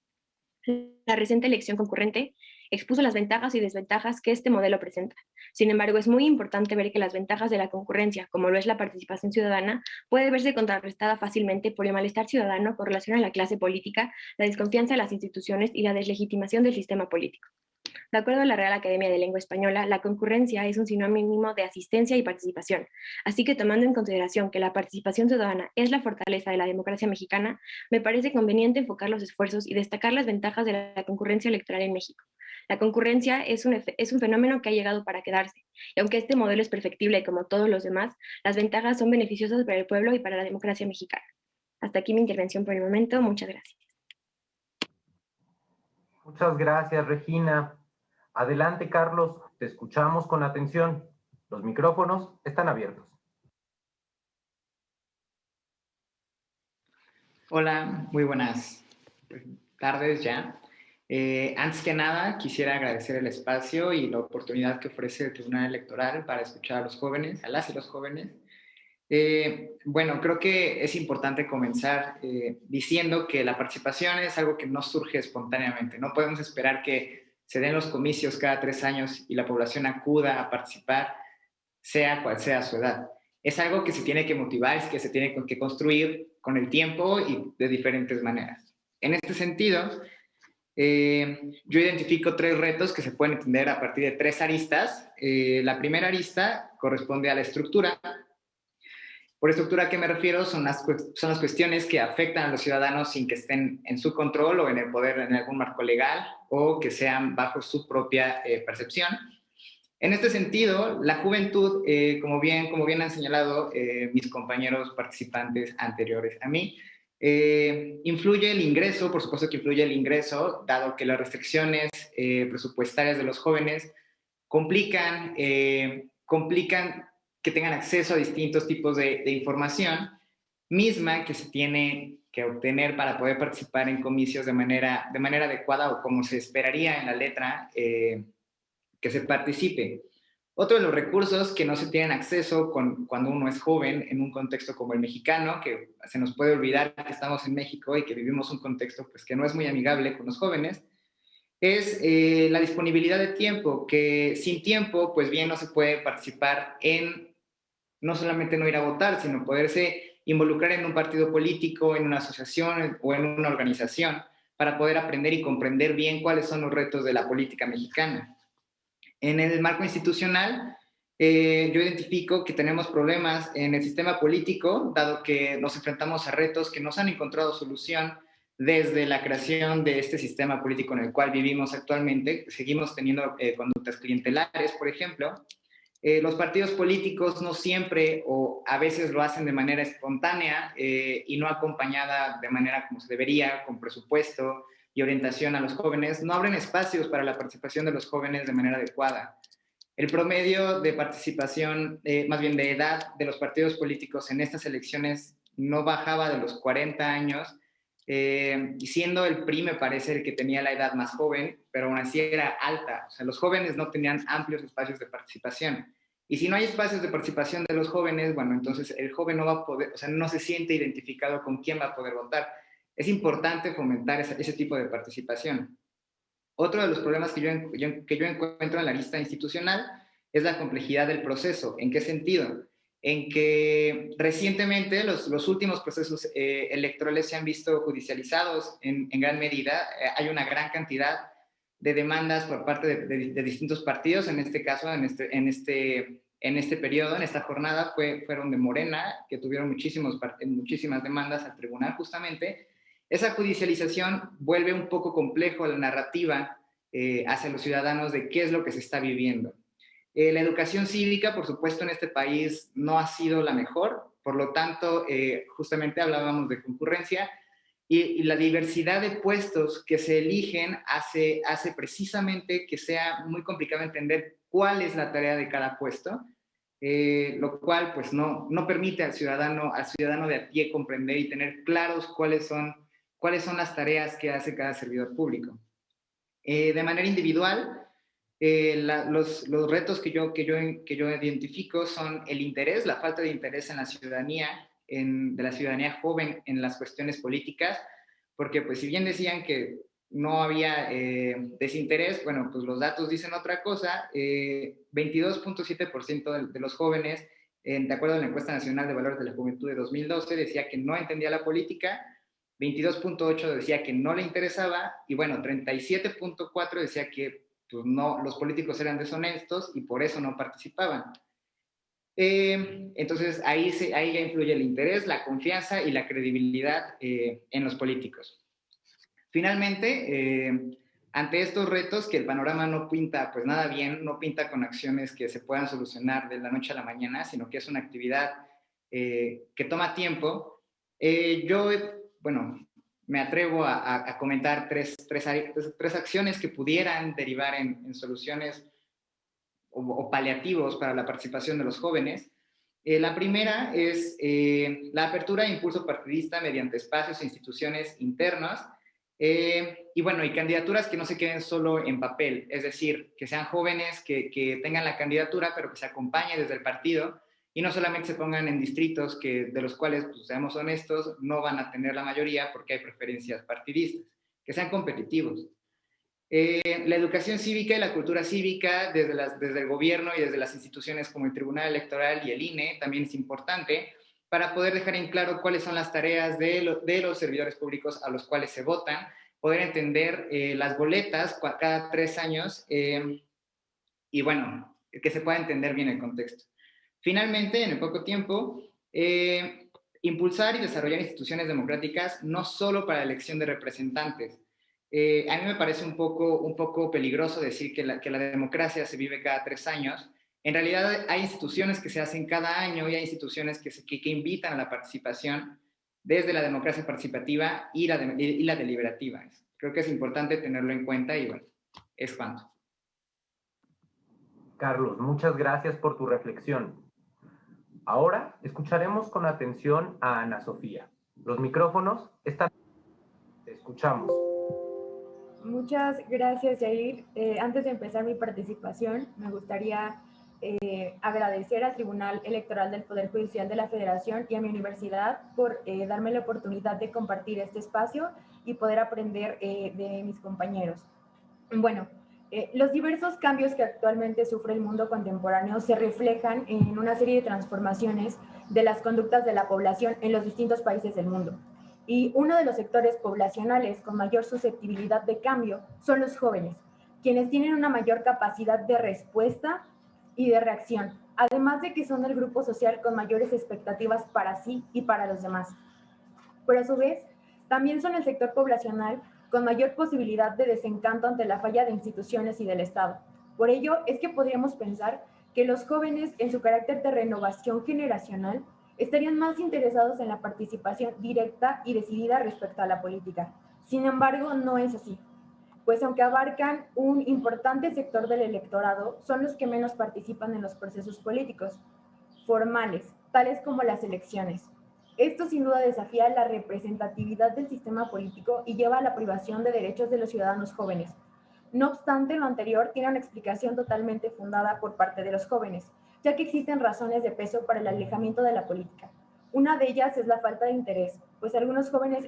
La reciente elección concurrente expuso las ventajas y desventajas que este modelo presenta. Sin embargo, es muy importante ver que las ventajas de la concurrencia, como lo es la participación ciudadana, puede verse contrarrestada fácilmente por el malestar ciudadano con relación a la clase política, la desconfianza en las instituciones y la deslegitimación del sistema político. De acuerdo a la Real Academia de Lengua Española, la concurrencia es un sinónimo de asistencia y participación. Así que, tomando en consideración que la participación ciudadana es la fortaleza de la democracia mexicana, me parece conveniente enfocar los esfuerzos y destacar las ventajas de la concurrencia electoral en México. La concurrencia es un fenómeno que ha llegado para quedarse, y aunque este modelo es perfectible como todos los demás, las ventajas son beneficiosas para el pueblo y para la democracia mexicana. Hasta aquí mi intervención por el momento. Muchas gracias. Muchas gracias, Regina. Adelante, Carlos, te escuchamos con atención. Los micrófonos están abiertos. Hola, muy buenas tardes ya. Antes que nada, quisiera agradecer el espacio y la oportunidad que ofrece el Tribunal Electoral para escuchar a los jóvenes, a las y los jóvenes. Bueno, creo que es importante comenzar diciendo que la participación es algo que no surge espontáneamente. No podemos esperar que se den los comicios cada 3 años y la población acuda a participar, sea cual sea su edad. Es algo que se tiene que motivar, es que se tiene que construir con el tiempo y de diferentes maneras. En este sentido, yo identifico 3 retos que se pueden entender a partir de 3 aristas. La primera arista corresponde a la estructura. Por estructura, ¿a qué me refiero? Son las cuestiones que afectan a los ciudadanos sin que estén en su control o en el poder, en algún marco legal, o que sean bajo su propia percepción. En este sentido, la juventud, como bien han señalado mis compañeros participantes anteriores a mí, influye el ingreso, por supuesto que influye el ingreso, dado que las restricciones presupuestarias de los jóvenes complican que tengan acceso a distintos tipos de información, misma que se tiene que obtener para poder participar en comicios de manera adecuada o como se esperaría en la letra que se participe. Otro de los recursos que no se tienen acceso cuando uno es joven en un contexto como el mexicano, que se nos puede olvidar que estamos en México y que vivimos un contexto pues, que no es muy amigable con los jóvenes, es la disponibilidad de tiempo, que sin tiempo, pues bien, no se puede participar en, no solamente no ir a votar, sino poderse involucrar en un partido político, en una asociación o en una organización, para poder aprender y comprender bien cuáles son los retos de la política mexicana. En el marco institucional, yo identifico que tenemos problemas en el sistema político, dado que nos enfrentamos a retos que no se han encontrado solución desde la creación de este sistema político en el cual vivimos actualmente. Seguimos teniendo conductas clientelares, por ejemplo. Los partidos políticos no siempre o a veces lo hacen de manera espontánea y no acompañada de manera como se debería, con presupuesto y orientación a los jóvenes. No abren espacios para la participación de los jóvenes de manera adecuada. El promedio de participación, más bien de edad de los partidos políticos en estas elecciones no bajaba de los 40 años, y siendo el PRI me parece el que tenía la edad más joven, pero aún así era alta. O sea, los jóvenes no tenían amplios espacios de participación. Y si no hay espacios de participación de los jóvenes, bueno, entonces el joven no va a poder, o sea, no se siente identificado con quién va a poder votar. Es importante fomentar ese tipo de participación. Otro de los problemas que yo encuentro en la lista institucional es la complejidad del proceso. ¿En qué sentido? En que recientemente los últimos procesos electorales se han visto judicializados en gran medida. Hay una gran cantidad de demandas por parte de distintos partidos. En este caso, en este periodo, en esta jornada, fueron de Morena, que tuvieron muchísimas demandas al tribunal justamente. Esa judicialización vuelve un poco complejo la narrativa hacia los ciudadanos de qué es lo que se está viviendo. La educación cívica, por supuesto, en este país no ha sido la mejor, por lo tanto, justamente hablábamos de concurrencia y la diversidad de puestos que se eligen hace precisamente que sea muy complicado entender cuál es la tarea de cada puesto, lo cual pues no permite al ciudadano de a pie comprender y tener claros cuáles son las tareas que hace cada servidor público. De manera individual, los retos que yo identifico son el interés, la falta de interés en la ciudadanía, de la ciudadanía joven en las cuestiones políticas, porque pues si bien decían que no había desinterés. Bueno, pues los datos dicen otra cosa. 22.7% de los jóvenes, de acuerdo a la Encuesta Nacional de Valores de la Juventud de 2012, decía que no entendía la política, 22.8% decía que no le interesaba, y bueno, 37.4% decía que pues, no, los políticos eran deshonestos y por eso no participaban. Entonces, ahí ya influye el interés, la confianza y la credibilidad en los políticos. Finalmente, ante estos retos, que el panorama no pinta pues nada bien, no pinta con acciones que se puedan solucionar de la noche a la mañana, sino que es una actividad que toma tiempo, yo, bueno, me atrevo a comentar tres acciones que pudieran derivar en soluciones o paliativos para la participación de los jóvenes. La primera es la apertura e impulso partidista mediante espacios e instituciones internos, y bueno, y candidaturas que no se queden solo en papel, es decir, que sean jóvenes que tengan la candidatura, pero que se acompañe desde el partido y no solamente se pongan en distritos de los cuales, pues, seamos honestos, no van a tener la mayoría porque hay preferencias partidistas, que sean competitivos. La educación cívica y la cultura cívica desde el gobierno y desde las instituciones como el Tribunal Electoral y el INE también es importante para poder dejar en claro cuáles son las tareas de los servidores públicos a los cuales se votan, poder entender las boletas cada 3 años y bueno, que se pueda entender bien el contexto. Finalmente, en el poco tiempo, impulsar y desarrollar instituciones democráticas no solo para la elección de representantes. A mí me parece un poco peligroso decir que la democracia se vive cada 3 años. En realidad hay instituciones que se hacen cada año y hay instituciones que invitan a la participación desde la democracia participativa y la deliberativa. Creo que es importante tenerlo en cuenta y bueno, es cuanto. Carlos, muchas gracias por tu reflexión. Ahora escucharemos con atención a Ana Sofía. Los micrófonos están... Te escuchamos. Muchas gracias, Yair. Antes de empezar mi participación, me gustaría agradecer al Tribunal Electoral del Poder Judicial de la Federación y a mi universidad por darme la oportunidad de compartir este espacio y poder aprender de mis compañeros. Bueno, los diversos cambios que actualmente sufre el mundo contemporáneo se reflejan en una serie de transformaciones de las conductas de la población en los distintos países del mundo. Y uno de los sectores poblacionales con mayor susceptibilidad de cambio son los jóvenes, quienes tienen una mayor capacidad de respuesta y de reacción, además de que son el grupo social con mayores expectativas para sí y para los demás. Pero a su vez, también son el sector poblacional con mayor posibilidad de desencanto ante la falla de instituciones y del Estado. Por ello, es que podríamos pensar que los jóvenes, en su carácter de renovación generacional, estarían más interesados en la participación directa y decidida respecto a la política. Sin embargo, no es así, pues aunque abarcan un importante sector del electorado, son los que menos participan en los procesos políticos formales, tales como las elecciones. Esto sin duda desafía la representatividad del sistema político y lleva a la privación de derechos de los ciudadanos jóvenes. No obstante, lo anterior tiene una explicación totalmente fundada por parte de los jóvenes, ya que existen razones de peso para el alejamiento de la política. Una de ellas es la falta de interés, pues algunos jóvenes,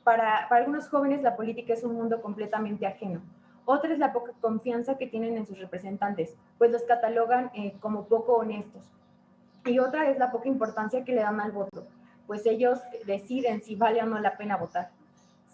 para algunos jóvenes la política es un mundo completamente ajeno. Otra es la poca confianza que tienen en sus representantes, pues los catalogan como poco honestos. Y otra es la poca importancia que le dan al voto, pues ellos deciden si vale o no la pena votar.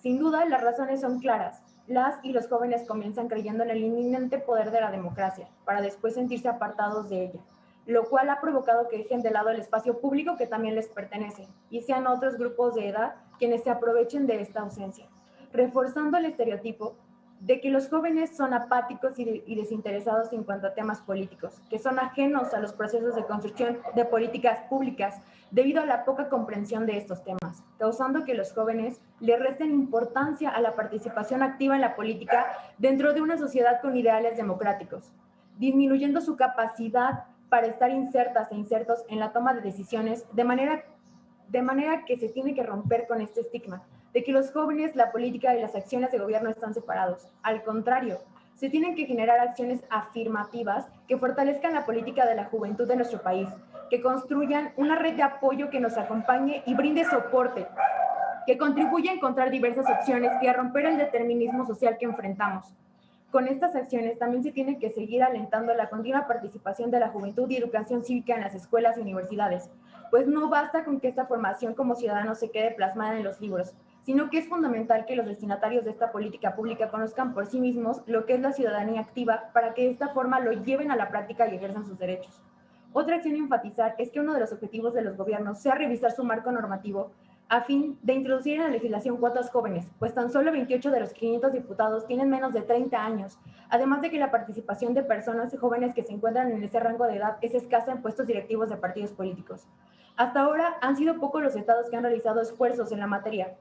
Sin duda, las razones son claras. Las y los jóvenes comienzan creyendo en el inminente poder de la democracia, para después sentirse apartados de ella, lo cual ha provocado que dejen de lado el espacio público que también les pertenece, y sean otros grupos de edad quienes se aprovechen de esta ausencia, reforzando el estereotipo de que los jóvenes son apáticos y desinteresados en cuanto a temas políticos, que son ajenos a los procesos de construcción de políticas públicas debido a la poca comprensión de estos temas, causando que los jóvenes le resten importancia a la participación activa en la política dentro de una sociedad con ideales democráticos, disminuyendo su capacidad para estar insertas e insertos en la toma de decisiones de manera que se tiene que romper con este estigma de que los jóvenes, la política y las acciones de gobierno están separados. Al contrario, se tienen que generar acciones afirmativas que fortalezcan la política de la juventud de nuestro país, que construyan una red de apoyo que nos acompañe y brinde soporte que contribuye a encontrar diversas opciones y a romper el determinismo social que enfrentamos. Con estas acciones también se tiene que seguir alentando la continua participación de la juventud y educación cívica en las escuelas y universidades, pues no basta con que esta formación como ciudadanos se quede plasmada en los libros, sino que es fundamental que los destinatarios de esta política pública conozcan por sí mismos lo que es la ciudadanía activa para que de esta forma lo lleven a la práctica y ejerzan sus derechos. Otra acción a enfatizar es que uno de los objetivos de los gobiernos sea revisar su marco normativo a fin de introducir en la legislación cuotas jóvenes, pues tan solo 28 de los 500 diputados tienen menos de 30 años, además de que la participación de personas jóvenes que se encuentran en ese rango de edad es escasa en puestos directivos de partidos políticos. Hasta ahora han sido pocos los estados que han realizado esfuerzos en la materia,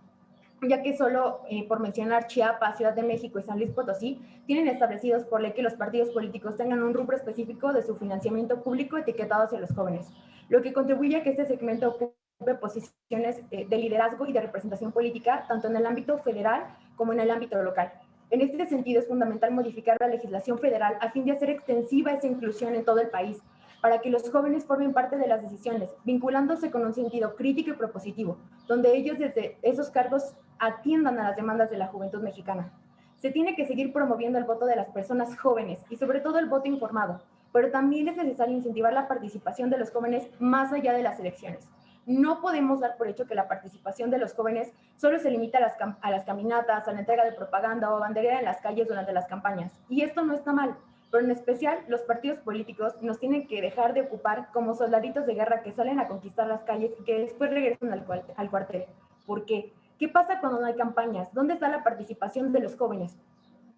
ya que solo por mencionar Chiapas, Ciudad de México y San Luis Potosí, tienen establecidos por ley que los partidos políticos tengan un rubro específico de su financiamiento público etiquetado hacia los jóvenes, lo que contribuye a que este segmento ocupe posiciones de liderazgo y de representación política, tanto en el ámbito federal como en el ámbito local. En este sentido, es fundamental modificar la legislación federal a fin de hacer extensiva esa inclusión en todo el país, para que los jóvenes formen parte de las decisiones, vinculándose con un sentido crítico y propositivo, donde ellos desde esos cargos atiendan a las demandas de la juventud mexicana. Se tiene que seguir promoviendo el voto de las personas jóvenes y sobre todo el voto informado, pero también es necesario incentivar la participación de los jóvenes más allá de las elecciones. No podemos dar por hecho que la participación de los jóvenes solo se limita a las caminatas, a la entrega de propaganda o banderera en las calles durante las campañas. Y esto no está mal, pero en especial los partidos políticos nos tienen que dejar de ocupar como soldaditos de guerra que salen a conquistar las calles y que después regresan al cuartel. ¿Por qué? ¿Qué pasa cuando no hay campañas? ¿Dónde está la participación de los jóvenes?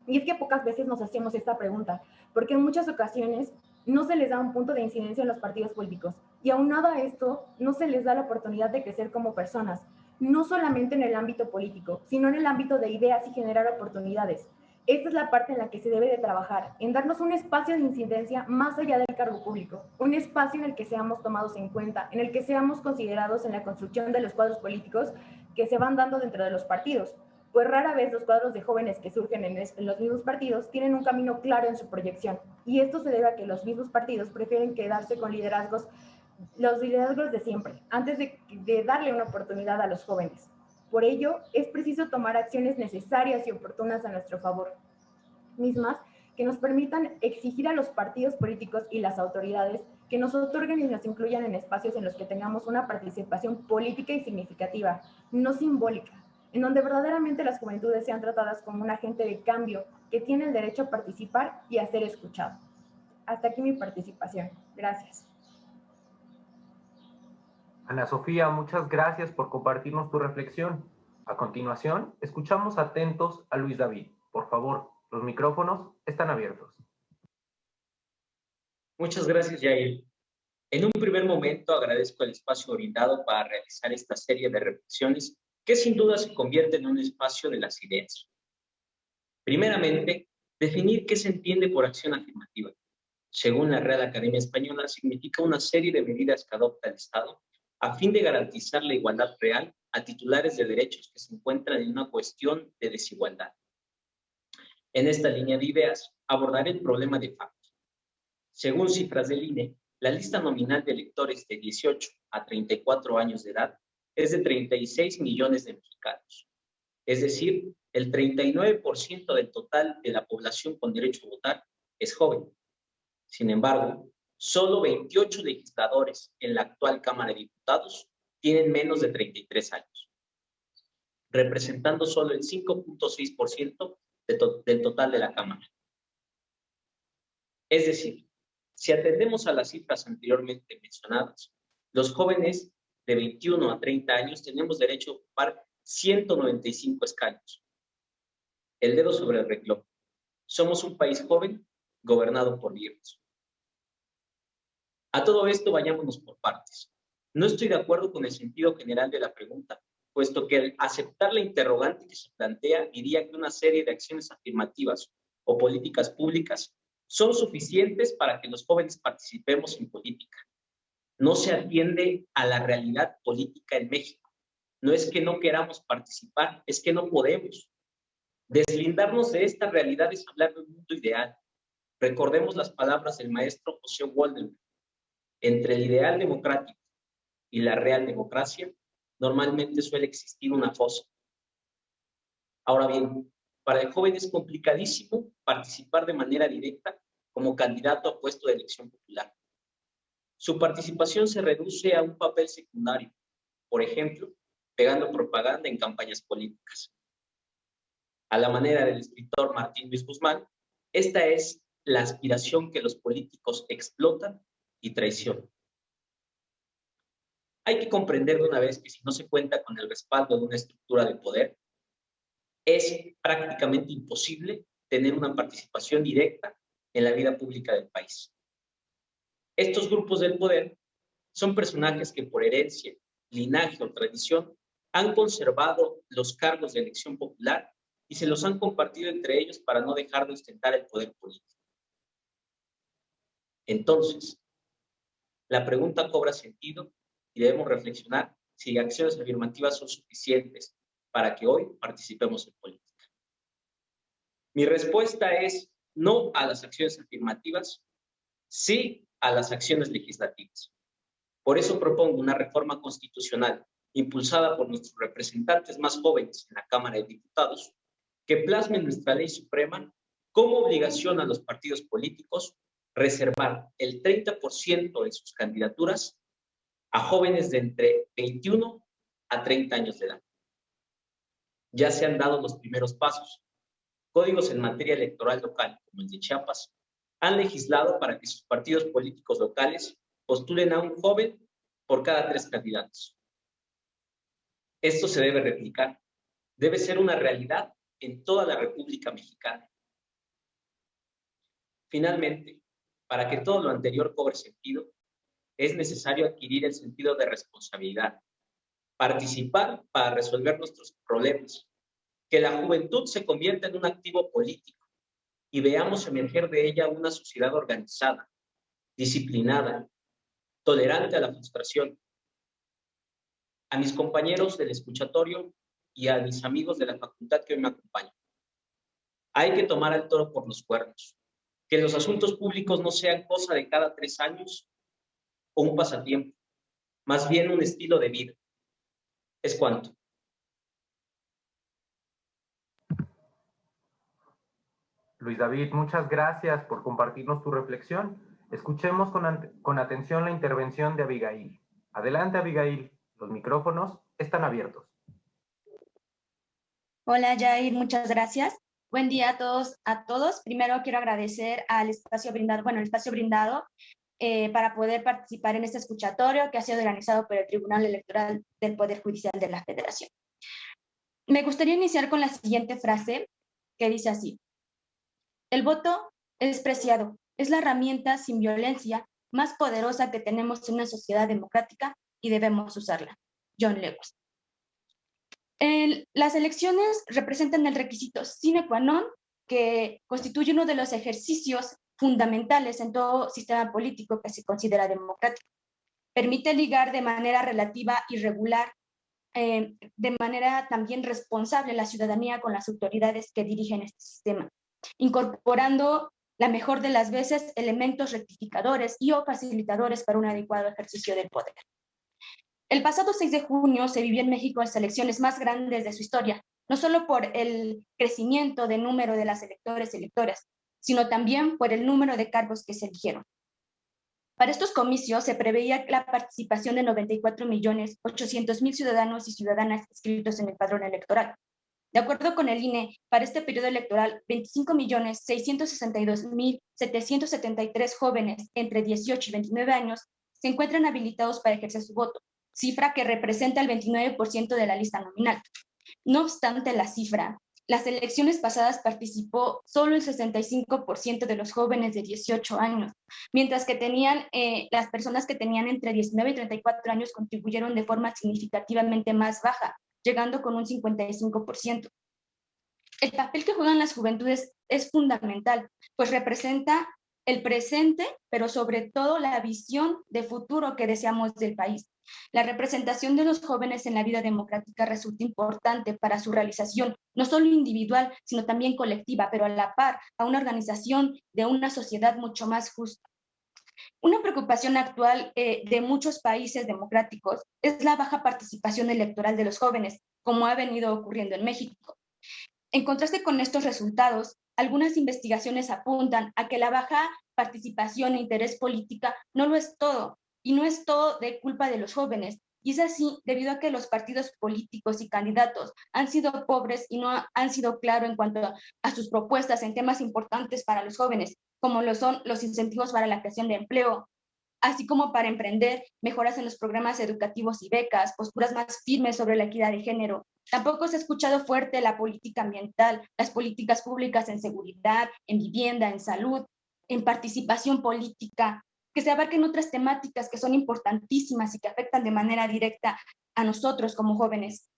Y es que pocas veces nos hacemos esta pregunta, porque en muchas ocasiones no se les da un punto de incidencia en los partidos políticos. Y aunado a esto, no se les da la oportunidad de crecer como personas, no solamente en el ámbito político, sino en el ámbito de ideas y generar oportunidades. Esta es la parte en la que se debe de trabajar, en darnos un espacio de incidencia más allá del cargo público, un espacio en el que seamos tomados en cuenta, en el que seamos considerados en la construcción de los cuadros políticos que se van dando dentro de los partidos, pues rara vez los cuadros de jóvenes que surgen en los mismos partidos tienen un camino claro en su proyección, y esto se debe a que los mismos partidos prefieren quedarse con los liderazgos de siempre, antes de darle una oportunidad a los jóvenes. Por ello, es preciso tomar acciones necesarias y oportunas a nuestro favor, mismas que nos permitan exigir a los partidos políticos y las autoridades que nos otorguen y nos incluyan en espacios en los que tengamos una participación política y significativa, no simbólica, en donde verdaderamente las juventudes sean tratadas como un agente de cambio que tiene el derecho a participar y a ser escuchado. Hasta aquí mi participación. Gracias. Ana Sofía, muchas gracias por compartirnos tu reflexión. A continuación, escuchamos atentos a Luis David. Por favor, los micrófonos están abiertos. Muchas gracias, Yair. En un primer momento agradezco el espacio brindado para realizar esta serie de reflexiones que sin duda se convierte en un espacio de las ideas. Primeramente, definir qué se entiende por acción afirmativa. Según la Real Academia Española, significa una serie de medidas que adopta el Estado a fin de garantizar la igualdad real a titulares de derechos que se encuentran en una cuestión de desigualdad. En esta línea de ideas, abordaré el problema de facto. Según cifras del INE, la lista nominal de electores de 18 a 34 años de edad es de 36 millones de mexicanos. Es decir, el 39% del total de la población con derecho a votar es joven. Sin embargo, solo 28 legisladores en la actual Cámara de Diputados tienen menos de 33 años, representando solo el 5.6% del total de la Cámara. Es decir, si atendemos a las cifras anteriormente mencionadas, los jóvenes de 21 a 30 años tenemos derecho a ocupar 195 escaños. El dedo sobre el renglón. Somos un país joven gobernado por viejos. A todo esto vayámonos por partes. No estoy de acuerdo con el sentido general de la pregunta, puesto que al aceptar la interrogante que se plantea, diría que una serie de acciones afirmativas o políticas públicas son suficientes para que los jóvenes participemos en política. No se atiende a la realidad política en México. No es que no queramos participar, es que no podemos. Deslindarnos de esta realidad es hablar de un mundo ideal. Recordemos las palabras del maestro José Waldenberg. Entre el ideal democrático y la real democracia, normalmente suele existir una fosa. Ahora bien, para el joven es complicadísimo participar de manera directa como candidato a puesto de elección popular. Su participación se reduce a un papel secundario, por ejemplo, pegando propaganda en campañas políticas. A la manera del escritor Martín Luis Guzmán, esta es la aspiración que los políticos explotan y traicionan. Hay que comprender de una vez que si no se cuenta con el respaldo de una estructura de poder, es prácticamente imposible tener una participación directa en la vida pública del país. Estos grupos del poder son personajes que por herencia, linaje o tradición han conservado los cargos de elección popular y se los han compartido entre ellos para no dejar de ostentar el poder político. Entonces, la pregunta cobra sentido y debemos reflexionar si acciones afirmativas son suficientes para que hoy participemos en política. Mi respuesta es no a las acciones afirmativas, sí a las acciones legislativas. Por eso propongo una reforma constitucional impulsada por nuestros representantes más jóvenes en la Cámara de Diputados, que plasme en nuestra ley suprema como obligación a los partidos políticos reservar el 30% de sus candidaturas a jóvenes de entre 21 a 30 años de edad. Ya se han dado los primeros pasos. Códigos en materia electoral local, como el de Chiapas, han legislado para que sus partidos políticos locales postulen a un joven por cada 3 candidatos. Esto se debe replicar. Debe ser una realidad en toda la República Mexicana. Finalmente, para que todo lo anterior cobre sentido, es necesario adquirir el sentido de responsabilidad, participar para resolver nuestros problemas, que la juventud se convierta en un activo político y veamos emerger de ella una sociedad organizada, disciplinada, tolerante a la frustración. A mis compañeros del escuchatorio y a mis amigos de la facultad que hoy me acompañan, hay que tomar al toro por los cuernos, que los asuntos públicos no sean cosa de cada 3 años o un pasatiempo, más bien un estilo de vida. Es cuanto. Luis David, muchas gracias por compartirnos tu reflexión. Escuchemos con atención la intervención de Abigail. Adelante, Abigail, los micrófonos están abiertos. Hola, Jair, muchas gracias. Buen día a todos. Primero quiero agradecer al espacio brindado, para poder participar en este escuchatorio que ha sido organizado por el Tribunal Electoral del Poder Judicial de la Federación. Me gustaría iniciar con la siguiente frase que dice así: el voto es preciado, es la herramienta sin violencia más poderosa que tenemos en una sociedad democrática y debemos usarla. John Lewis. Las elecciones representan el requisito sine qua non que constituye uno de los ejercicios fundamentales en todo sistema político que se considera democrático. Permite ligar de manera relativa y regular, de manera también responsable, la ciudadanía con las autoridades que dirigen este sistema, incorporando la mejor de las veces elementos rectificadores y o facilitadores para un adecuado ejercicio del poder. El pasado 6 de junio se vivió en México las elecciones más grandes de su historia, no solo por el crecimiento de número de las electores y electoras, sino también por el número de cargos que se eligieron. Para estos comicios se preveía la participación de 94.800.000 ciudadanos y ciudadanas inscritos en el padrón electoral. De acuerdo con el INE, para este periodo electoral, 25.662.773 jóvenes entre 18 y 29 años se encuentran habilitados para ejercer su voto, cifra que representa el 29% de la lista nominal. No obstante la cifra, las elecciones pasadas participó solo el 65% de los jóvenes de 18 años, mientras que las personas que tenían entre 19 y 34 años contribuyeron de forma significativamente más baja, llegando con un 55%. El papel que juegan las juventudes es fundamental, pues representa el presente, pero sobre todo la visión de futuro que deseamos del país. La representación de los jóvenes en la vida democrática resulta importante para su realización, no solo individual, sino también colectiva, pero a la par a una organización de una sociedad mucho más justa. Una preocupación actual de muchos países democráticos es la baja participación electoral de los jóvenes, como ha venido ocurriendo en México. En contraste con estos resultados, algunas investigaciones apuntan a que la baja participación e interés política no lo es todo, y no es todo de culpa de los jóvenes. Y es así debido a que los partidos políticos y candidatos han sido pobres y no han sido claros en cuanto a sus propuestas en temas importantes para los jóvenes, como lo son los incentivos para la creación de empleo, así como para emprender, mejoras en los programas educativos y becas, posturas más firmes sobre la equidad de género. Tampoco se ha escuchado fuerte la política ambiental, las políticas públicas en seguridad, en vivienda, en salud, en participación política, que se abarquen otras temáticas que son importantísimas y que afectan de manera directa a nosotros como jóvenes.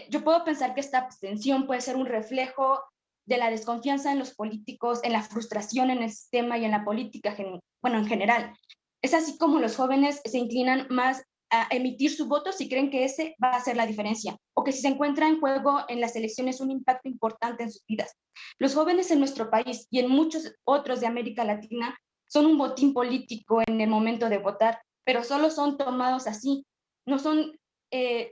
Yo puedo pensar que esta abstención puede ser un reflejo de la desconfianza en los políticos, en la frustración en el sistema y en la política, en general. Es así como los jóvenes se inclinan más a emitir su voto si creen que ese va a hacer la diferencia, o que si se encuentra en juego en las elecciones un impacto importante en sus vidas. Los jóvenes en nuestro país y en muchos otros de América Latina son un botín político en el momento de votar, pero solo son tomados así, no son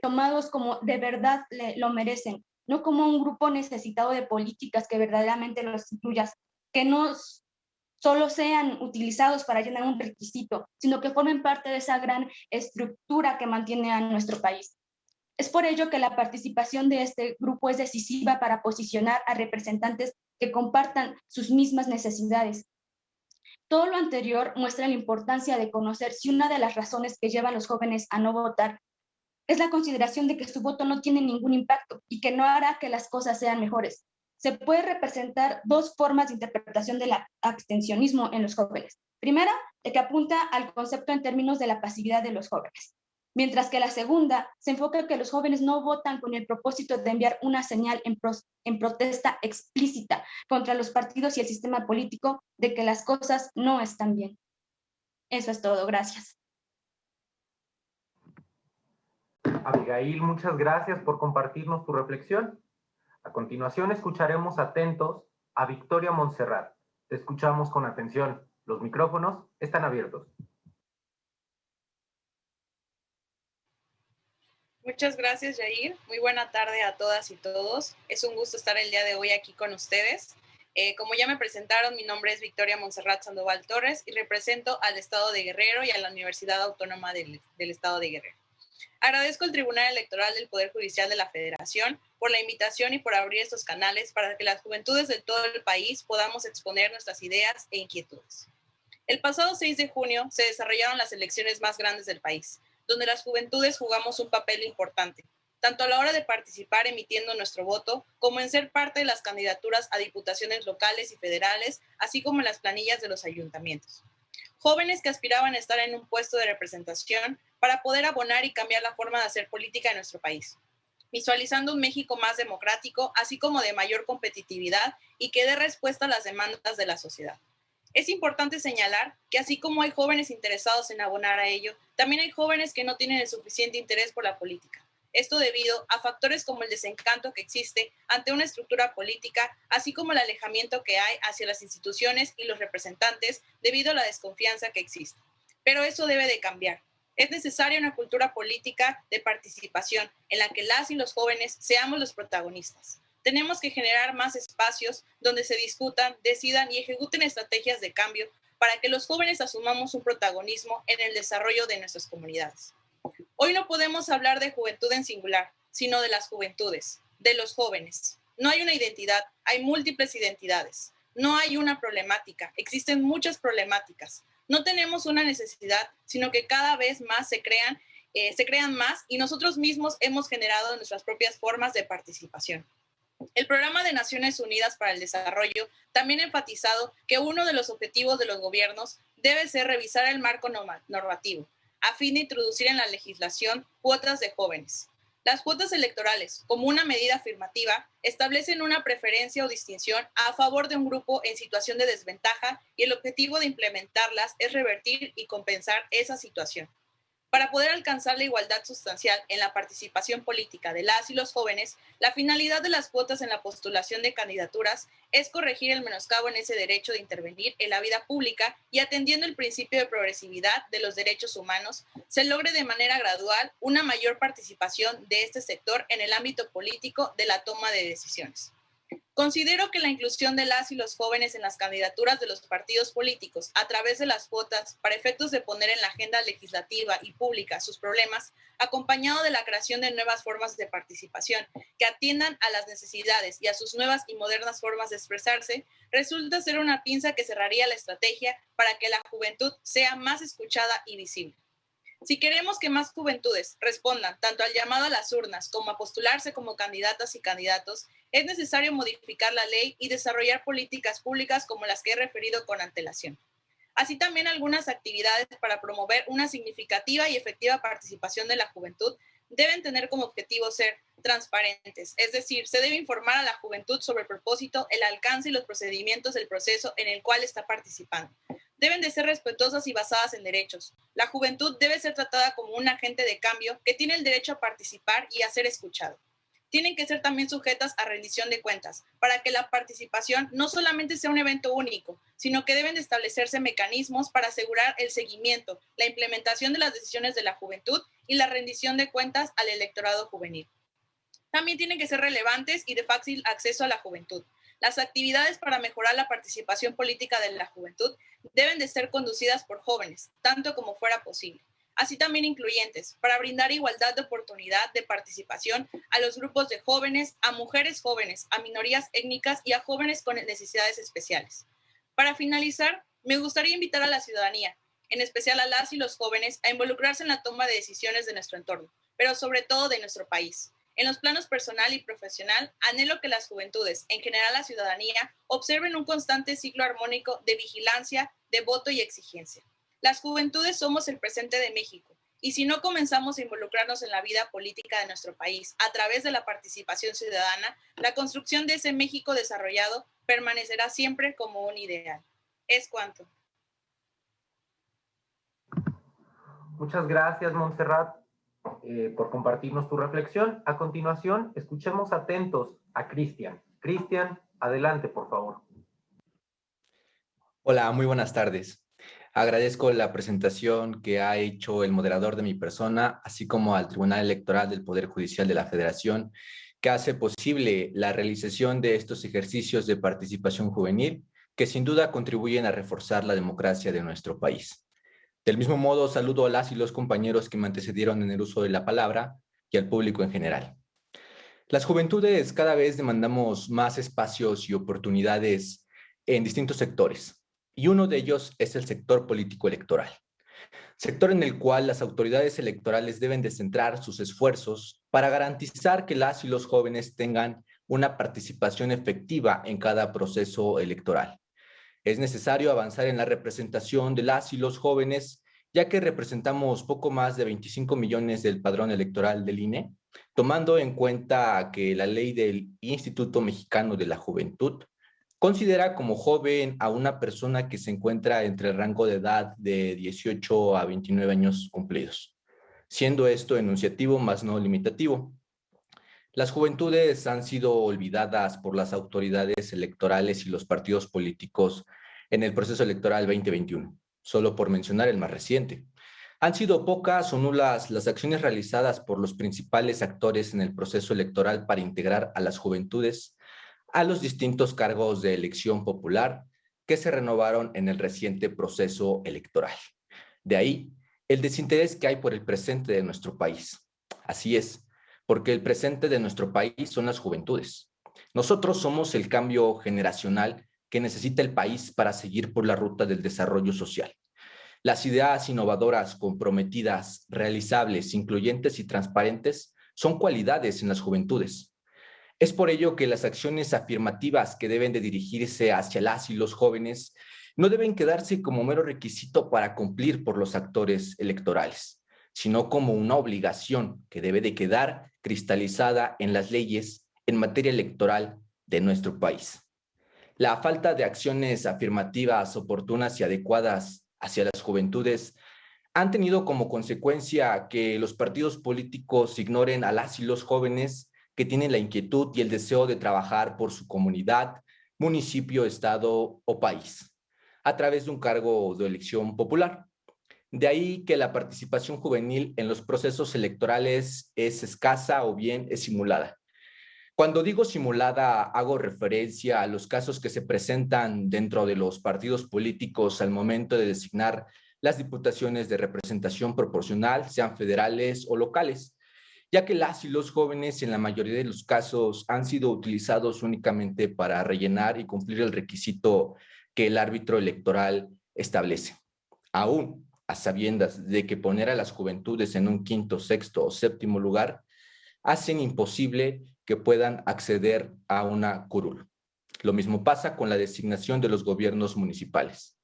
tomados como de verdad lo merecen, no como un grupo necesitado de políticas que verdaderamente los incluyan, que no solo sean utilizados para llenar un requisito, sino que formen parte de esa gran estructura que mantiene a nuestro país. Es por ello que la participación de este grupo es decisiva para posicionar a representantes que compartan sus mismas necesidades. Todo lo anterior muestra la importancia de conocer si una de las razones que llevan a los jóvenes a no votar es la consideración de que su voto no tiene ningún impacto y que no hará que las cosas sean mejores. Se puede representar dos formas de interpretación del abstencionismo en los jóvenes. Primera, de que apunta al concepto en términos de la pasividad de los jóvenes, mientras que la segunda se enfoca en que los jóvenes no votan con el propósito de enviar una señal en protesta explícita contra los partidos y el sistema político de que las cosas no están bien. Eso es todo, gracias. Abigail, muchas gracias por compartirnos tu reflexión. A continuación escucharemos atentos a Victoria Montserrat. Te escuchamos con atención. Los micrófonos están abiertos. Muchas gracias, Yair. Muy buena tarde a todas y todos. Es un gusto estar el día de hoy aquí con ustedes. Como ya me presentaron, mi nombre es Victoria Montserrat Sandoval Torres y represento al Estado de Guerrero y a la Universidad Autónoma del Estado de Guerrero. Agradezco al Tribunal Electoral del Poder Judicial de la Federación por la invitación y por abrir estos canales para que las juventudes de todo el país podamos exponer nuestras ideas e inquietudes. El pasado 6 de junio se desarrollaron las elecciones más grandes del país, donde las juventudes jugamos un papel importante, tanto a la hora de participar emitiendo nuestro voto, como en ser parte de las candidaturas a diputaciones locales y federales, así como en las planillas de los ayuntamientos. Jóvenes que aspiraban a estar en un puesto de representación para poder abonar y cambiar la forma de hacer política en nuestro país, visualizando un México más democrático, así como de mayor competitividad y que dé respuesta a las demandas de la sociedad. Es importante señalar que así como hay jóvenes interesados en abonar a ello, también hay jóvenes que no tienen el suficiente interés por la política. Esto debido a factores como el desencanto que existe ante una estructura política, así como el alejamiento que hay hacia las instituciones y los representantes debido a la desconfianza que existe. Pero eso debe de cambiar. Es necesaria una cultura política de participación en la que las y los jóvenes seamos los protagonistas. Tenemos que generar más espacios donde se discutan, decidan y ejecuten estrategias de cambio para que los jóvenes asumamos un protagonismo en el desarrollo de nuestras comunidades. Hoy no podemos hablar de juventud en singular, sino de las juventudes, de los jóvenes. No hay una identidad, hay múltiples identidades. No hay una problemática, existen muchas problemáticas. No tenemos una necesidad, sino que cada vez más se crean más y nosotros mismos hemos generado nuestras propias formas de participación. El Programa de Naciones Unidas para el Desarrollo también ha enfatizado que uno de los objetivos de los gobiernos debe ser revisar el marco normativo, a fin de introducir en la legislación cuotas de jóvenes. Las cuotas electorales, como una medida afirmativa, establecen una preferencia o distinción a favor de un grupo en situación de desventaja y el objetivo de implementarlas es revertir y compensar esa situación. Para poder alcanzar la igualdad sustancial en la participación política de las y los jóvenes, la finalidad de las cuotas en la postulación de candidaturas es corregir el menoscabo en ese derecho de intervenir en la vida pública y, atendiendo el principio de progresividad de los derechos humanos, se logre de manera gradual una mayor participación de este sector en el ámbito político de la toma de decisiones. Considero que la inclusión de las y los jóvenes en las candidaturas de los partidos políticos a través de las cuotas para efectos de poner en la agenda legislativa y pública sus problemas, acompañado de la creación de nuevas formas de participación que atiendan a las necesidades y a sus nuevas y modernas formas de expresarse, resulta ser una pinza que cerraría la estrategia para que la juventud sea más escuchada y visible. Si queremos que más juventudes respondan tanto al llamado a las urnas como a postularse como candidatas y candidatos, es necesario modificar la ley y desarrollar políticas públicas como las que he referido con antelación. Así también algunas actividades para promover una significativa y efectiva participación de la juventud deben tener como objetivo ser transparentes, es decir, se debe informar a la juventud sobre el propósito, el alcance y los procedimientos del proceso en el cual está participando. Deben de ser respetuosas y basadas en derechos. La juventud debe ser tratada como un agente de cambio que tiene el derecho a participar y a ser escuchado. Tienen que ser también sujetas a rendición de cuentas, para que la participación no solamente sea un evento único, sino que deben de establecerse mecanismos para asegurar el seguimiento, la implementación de las decisiones de la juventud y la rendición de cuentas al electorado juvenil. También tienen que ser relevantes y de fácil acceso a la juventud. Las actividades para mejorar la participación política de la juventud deben de ser conducidas por jóvenes, tanto como fuera posible. Así también incluyentes, para brindar igualdad de oportunidad de participación a los grupos de jóvenes, a mujeres jóvenes, a minorías étnicas y a jóvenes con necesidades especiales. Para finalizar, me gustaría invitar a la ciudadanía, en especial a las y los jóvenes, a involucrarse en la toma de decisiones de nuestro entorno, pero sobre todo de nuestro país. En los planos personal y profesional, anhelo que las juventudes, en general la ciudadanía, observen un constante ciclo armónico de vigilancia, de voto y exigencia. Las juventudes somos el presente de México, y si no comenzamos a involucrarnos en la vida política de nuestro país a través de la participación ciudadana, la construcción de ese México desarrollado permanecerá siempre como un ideal. Es cuanto. Muchas gracias, Montserrat, por compartirnos tu reflexión. A continuación, escuchemos atentos a Cristian. Cristian, adelante, por favor. Hola, muy buenas tardes. Agradezco la presentación que ha hecho el moderador de mi persona, así como al Tribunal Electoral del Poder Judicial de la Federación, que hace posible la realización de estos ejercicios de participación juvenil, que sin duda contribuyen a reforzar la democracia de nuestro país. Del mismo modo, saludo a las y los compañeros que me antecedieron en el uso de la palabra y al público en general. Las juventudes cada vez demandamos más espacios y oportunidades en distintos sectores, y uno de ellos es el sector político electoral, sector en el cual las autoridades electorales deben de centrar sus esfuerzos para garantizar que las y los jóvenes tengan una participación efectiva en cada proceso electoral. Es necesario avanzar en la representación de las y los jóvenes, ya que representamos poco más de 25 millones del padrón electoral del INE, tomando en cuenta que la ley del Instituto Mexicano de la Juventud considera como joven a una persona que se encuentra entre el rango de edad de 18 a 29 años cumplidos, siendo esto enunciativo más no limitativo. Las juventudes han sido olvidadas por las autoridades electorales y los partidos políticos en el proceso electoral 2021, solo por mencionar el más reciente. Han sido pocas o nulas las acciones realizadas por los principales actores en el proceso electoral para integrar a las juventudes a los distintos cargos de elección popular que se renovaron en el reciente proceso electoral. De ahí el desinterés que hay por el presente de nuestro país. Así es, porque el presente de nuestro país son las juventudes. Nosotros somos el cambio generacional que necesita el país para seguir por la ruta del desarrollo social. Las ideas innovadoras, comprometidas, realizables, incluyentes y transparentes son cualidades en las juventudes. Es por ello que las acciones afirmativas que deben de dirigirse hacia las y los jóvenes no deben quedarse como mero requisito para cumplir por los actores electorales, sino como una obligación que debe de quedar cristalizada en las leyes en materia electoral de nuestro país. La falta de acciones afirmativas oportunas y adecuadas hacia las juventudes han tenido como consecuencia que los partidos políticos ignoren a las y los jóvenes que tienen la inquietud y el deseo de trabajar por su comunidad, municipio, estado o país, a través de un cargo de elección popular. De ahí que la participación juvenil en los procesos electorales es escasa o bien es simulada. Cuando digo simulada, hago referencia a los casos que se presentan dentro de los partidos políticos al momento de designar las diputaciones de representación proporcional, sean federales o locales, ya que las y los jóvenes en la mayoría de los casos han sido utilizados únicamente para rellenar y cumplir el requisito que el árbitro electoral establece. Aún a sabiendas de que poner a las juventudes en un quinto, sexto o séptimo lugar hacen imposible que puedan acceder a una curul. Lo mismo pasa con la designación de los gobiernos municipales.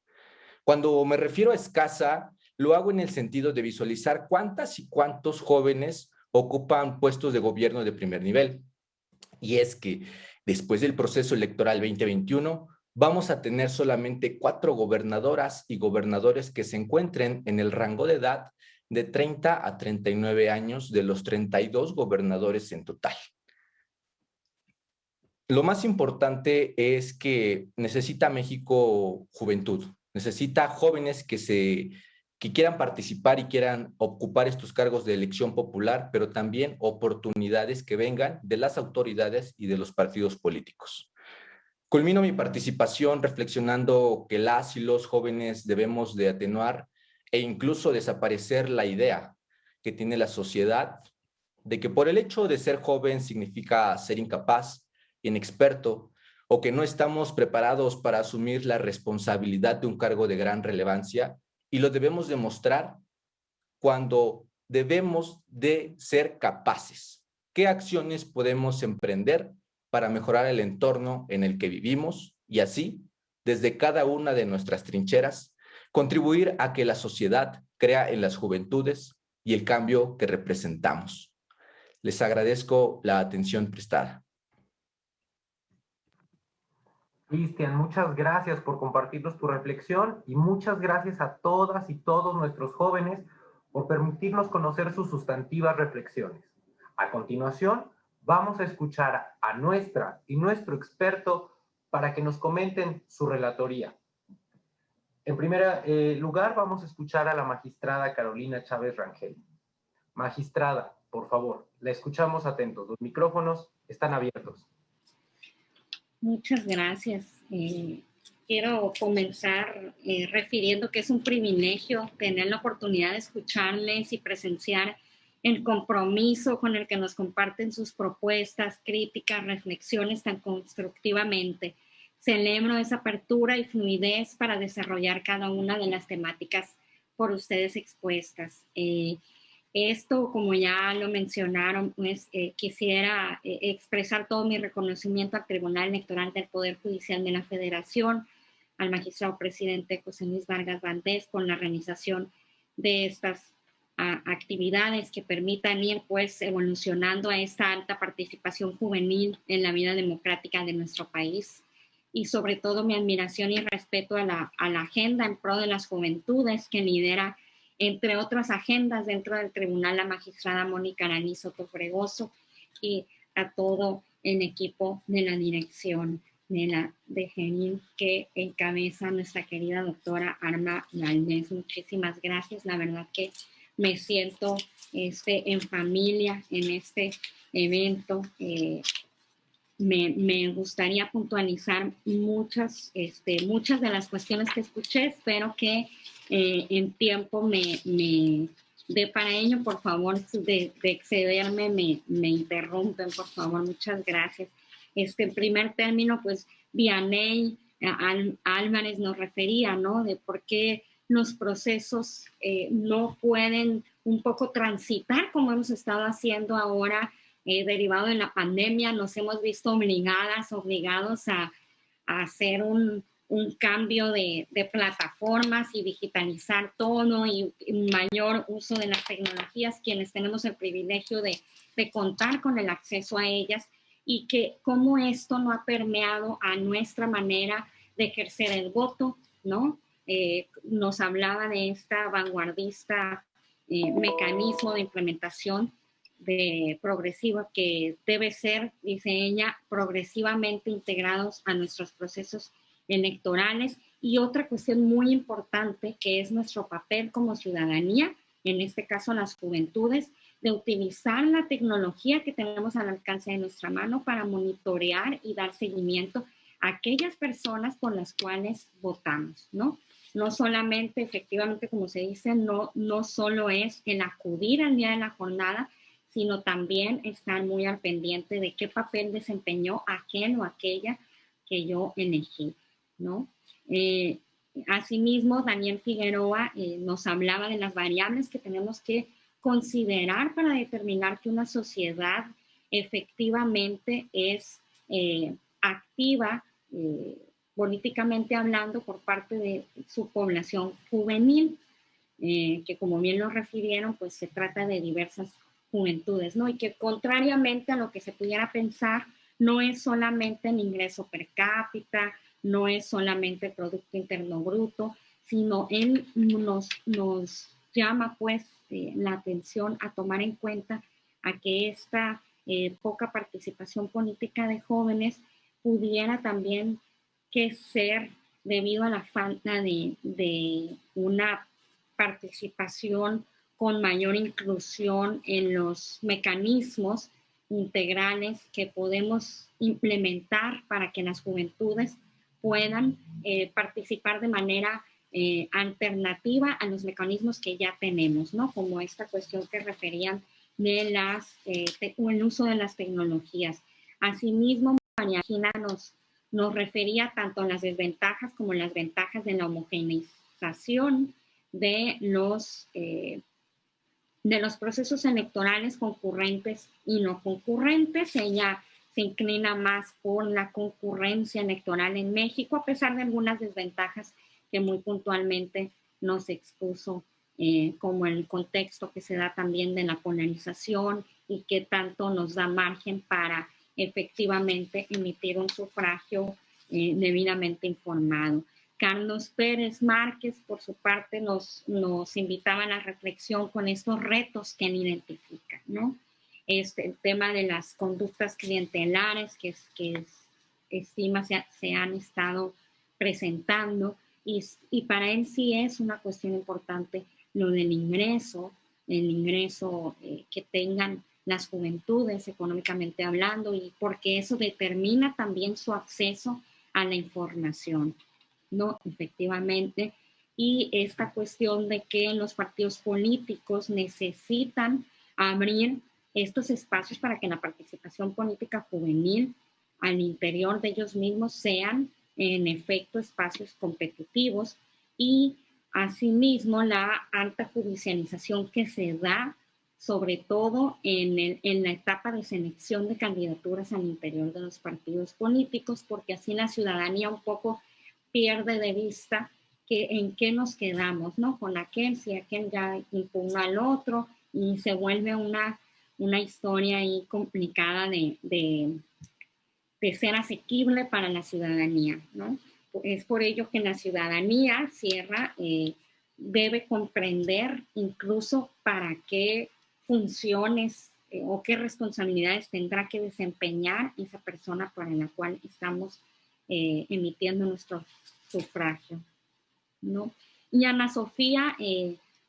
Cuando me refiero a escasa, lo hago en el sentido de visualizar cuántas y cuántos jóvenes ocupan puestos de gobierno de primer nivel. Y es que después del proceso electoral 2021, vamos a tener solamente 4 gobernadoras y gobernadores que se encuentren en el rango de edad de 30 a 39 años de los 32 gobernadores en total. Lo más importante es que necesita México juventud, necesita jóvenes que quieran participar y quieran ocupar estos cargos de elección popular, pero también oportunidades que vengan de las autoridades y de los partidos políticos. Culmino mi participación reflexionando que las y los jóvenes debemos de atenuar e incluso desaparecer la idea que tiene la sociedad de que por el hecho de ser joven significa ser incapaz, inexperto, o que no estamos preparados para asumir la responsabilidad de un cargo de gran relevancia, y lo debemos demostrar cuando debemos de ser capaces. ¿Qué acciones podemos emprender para mejorar el entorno en el que vivimos y así, desde cada una de nuestras trincheras, contribuir a que la sociedad crea en las juventudes y el cambio que representamos? Les agradezco la atención prestada. Cristian, muchas gracias por compartirnos tu reflexión y muchas gracias a todas y todos nuestros jóvenes por permitirnos conocer sus sustantivas reflexiones. A continuación, vamos a escuchar a nuestra y nuestro experto para que nos comenten su relatoría. En primer lugar, vamos a escuchar a la magistrada Carolina Chávez Rangel. Magistrada, por favor, la escuchamos atentos. Los micrófonos están abiertos. Muchas gracias. Quiero comenzar refiriendo que es un privilegio tener la oportunidad de escucharles y presenciar el compromiso con el que nos comparten sus propuestas, críticas, reflexiones tan constructivamente. Celebro esa apertura y fluidez para desarrollar cada una de las temáticas por ustedes expuestas. Esto, como ya lo mencionaron, pues quisiera expresar todo mi reconocimiento al Tribunal Electoral del Poder Judicial de la Federación, al magistrado presidente José Luis Vargas Valdés, con la realización de estas actividades que permitan ir pues evolucionando a esta alta participación juvenil en la vida democrática de nuestro país. Y sobre todo mi admiración y respeto a la agenda en pro de las juventudes que lidera, entre otras agendas dentro del tribunal, la magistrada Mónica Araní Soto Fregoso, y a todo el equipo de la dirección de GENIN que encabeza nuestra querida doctora Arma Valdés. Muchísimas gracias. La verdad que me siento en familia en este evento. Me gustaría puntualizar muchas de las cuestiones que escuché. Espero que en tiempo me dé para ello. Por favor, de excederme, me interrumpen, por favor. Muchas gracias. En primer término, pues, Vianey Álvarez nos refería, ¿no? De por qué los procesos no pueden un poco transitar como hemos estado haciendo ahora, derivado de la pandemia. Nos hemos visto obligados a hacer un cambio de plataformas y digitalizar todo y mayor uso de las tecnologías, quienes tenemos el privilegio de contar con el acceso a ellas, y que cómo esto no ha permeado a nuestra manera de ejercer el voto, ¿no? nos hablaba de esta vanguardista mecanismo de implementación progresiva que debe ser, dice ella, progresivamente integrados a nuestros procesos electorales. Y otra cuestión muy importante que es nuestro papel como ciudadanía, en este caso las juventudes, de utilizar la tecnología que tenemos al alcance de nuestra mano para monitorear y dar seguimiento a aquellas personas por las cuales votamos, ¿no? No solamente, efectivamente, como se dice, no solo es el acudir al día de la jornada, sino también estar muy al pendiente de qué papel desempeñó aquel o aquella que yo elegí, ¿no? Asimismo, Daniel Figueroa nos hablaba de las variables que tenemos que considerar para determinar que una sociedad efectivamente es activa, políticamente hablando, por parte de su población juvenil, que como bien lo refirieron, pues se trata de diversas juventudes, ¿no? Y que contrariamente a lo que se pudiera pensar, no es solamente el ingreso per cápita, no es solamente el Producto Interno Bruto, sino él nos llama pues la atención a tomar en cuenta a que esta poca participación política de jóvenes pudiera también que ser debido a la falta de una participación con mayor inclusión en los mecanismos integrales que podemos implementar para que las juventudes puedan participar de manera alternativa a los mecanismos que ya tenemos, ¿no? Como esta cuestión que referían de el uso de las tecnologías. Asimismo, María Gina nos refería tanto a las desventajas como las ventajas de la homogeneización de los procesos electorales concurrentes y no concurrentes. Ella se inclina más por la concurrencia electoral en México, a pesar de algunas desventajas que muy puntualmente nos expuso, como el contexto que se da también de la polarización y que tanto nos da margen para efectivamente emitir un sufragio debidamente informado. Carlos Pérez Márquez, por su parte, nos invitaba a la reflexión con estos retos que él identifica, ¿no? El tema de las conductas clientelares que estima se han estado presentando, y para él sí es una cuestión importante lo del ingreso, que tengan las juventudes económicamente hablando, y porque eso determina también su acceso a la información, ¿no? Efectivamente, y esta cuestión de que los partidos políticos necesitan abrir estos espacios para que la participación política juvenil al interior de ellos mismos sean en efecto espacios competitivos, y asimismo la alta judicialización que se da sobre todo en la etapa de selección de candidaturas al interior de los partidos políticos, porque así la ciudadanía un poco pierde de vista en qué nos quedamos, ¿no? Con aquel, si aquel ya impugnó al otro, y se vuelve una historia ahí complicada de ser asequible para la ciudadanía, ¿no? Es por ello que la ciudadanía, debe comprender incluso para qué funciones o qué responsabilidades tendrá que desempeñar esa persona para la cual estamos emitiendo nuestro sufragio, ¿no? Y Ana Sofía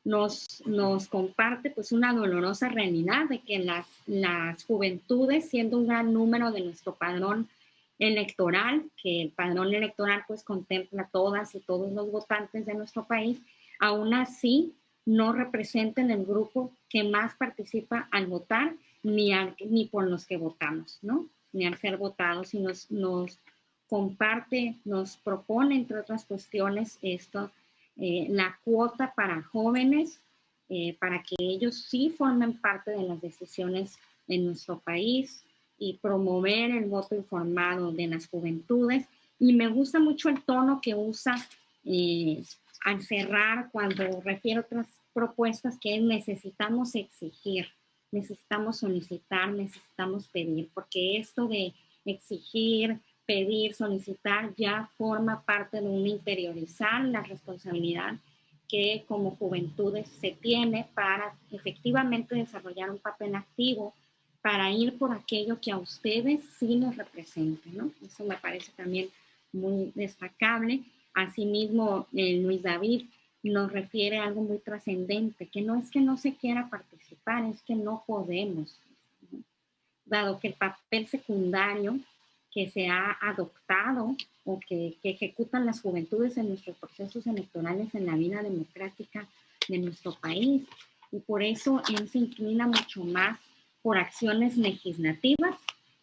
nos comparte pues una dolorosa realidad de que las juventudes, siendo un gran número de nuestro padrón electoral, que el padrón electoral pues contempla a todas y todos los votantes de nuestro país, aún así no representan el grupo que más participa al votar, ni por los que votamos, ¿no? Ni al ser votados, y nos comparte, nos propone, entre otras cuestiones, la cuota para jóvenes, para que ellos sí formen parte de las decisiones en nuestro país, y promover el voto informado de las juventudes. Y me gusta mucho el tono que usa al cerrar cuando refiere a otras propuestas, que es: necesitamos exigir, necesitamos solicitar, necesitamos pedir, porque esto de exigir, pedir, solicitar, ya forma parte de un interiorizar la responsabilidad que como juventudes se tiene para efectivamente desarrollar un papel activo para ir por aquello que a ustedes sí les represente, ¿no? Eso me parece también muy destacable. Asimismo, Luis David nos refiere a algo muy trascendente, que no es que no se quiera participar, es que no podemos, ¿no? Dado que el papel secundario que se ha adoptado o que ejecutan las juventudes en nuestros procesos electorales en la vida democrática de nuestro país. Y por eso él se inclina mucho más por acciones legislativas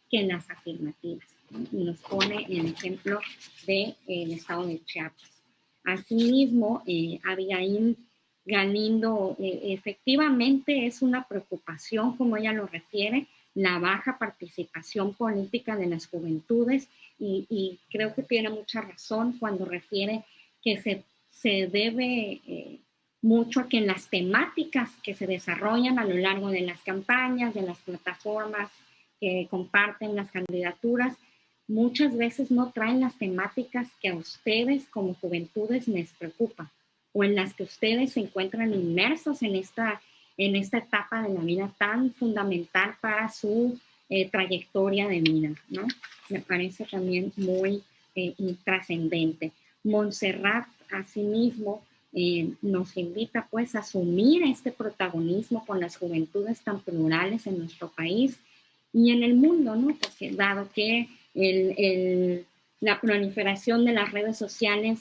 que en las afirmativas, ¿no? Y nos pone el ejemplo del estado de Chiapas. Asimismo, Abigail Galindo, efectivamente es una preocupación, como ella lo refiere, la baja participación política de las juventudes y creo que tiene mucha razón cuando refiere que se debe mucho a que en las temáticas que se desarrollan a lo largo de las campañas, de las plataformas que comparten las candidaturas, muchas veces no traen las temáticas que a ustedes como juventudes les preocupan o en las que ustedes se encuentran inmersos en esta etapa de la vida tan fundamental para su trayectoria de vida, ¿no? Me parece también muy trascendente. Montserrat, asimismo, nos invita pues a asumir este protagonismo con las juventudes tan plurales en nuestro país y en el mundo, ¿no? Porque dado que la proliferación de las redes sociales,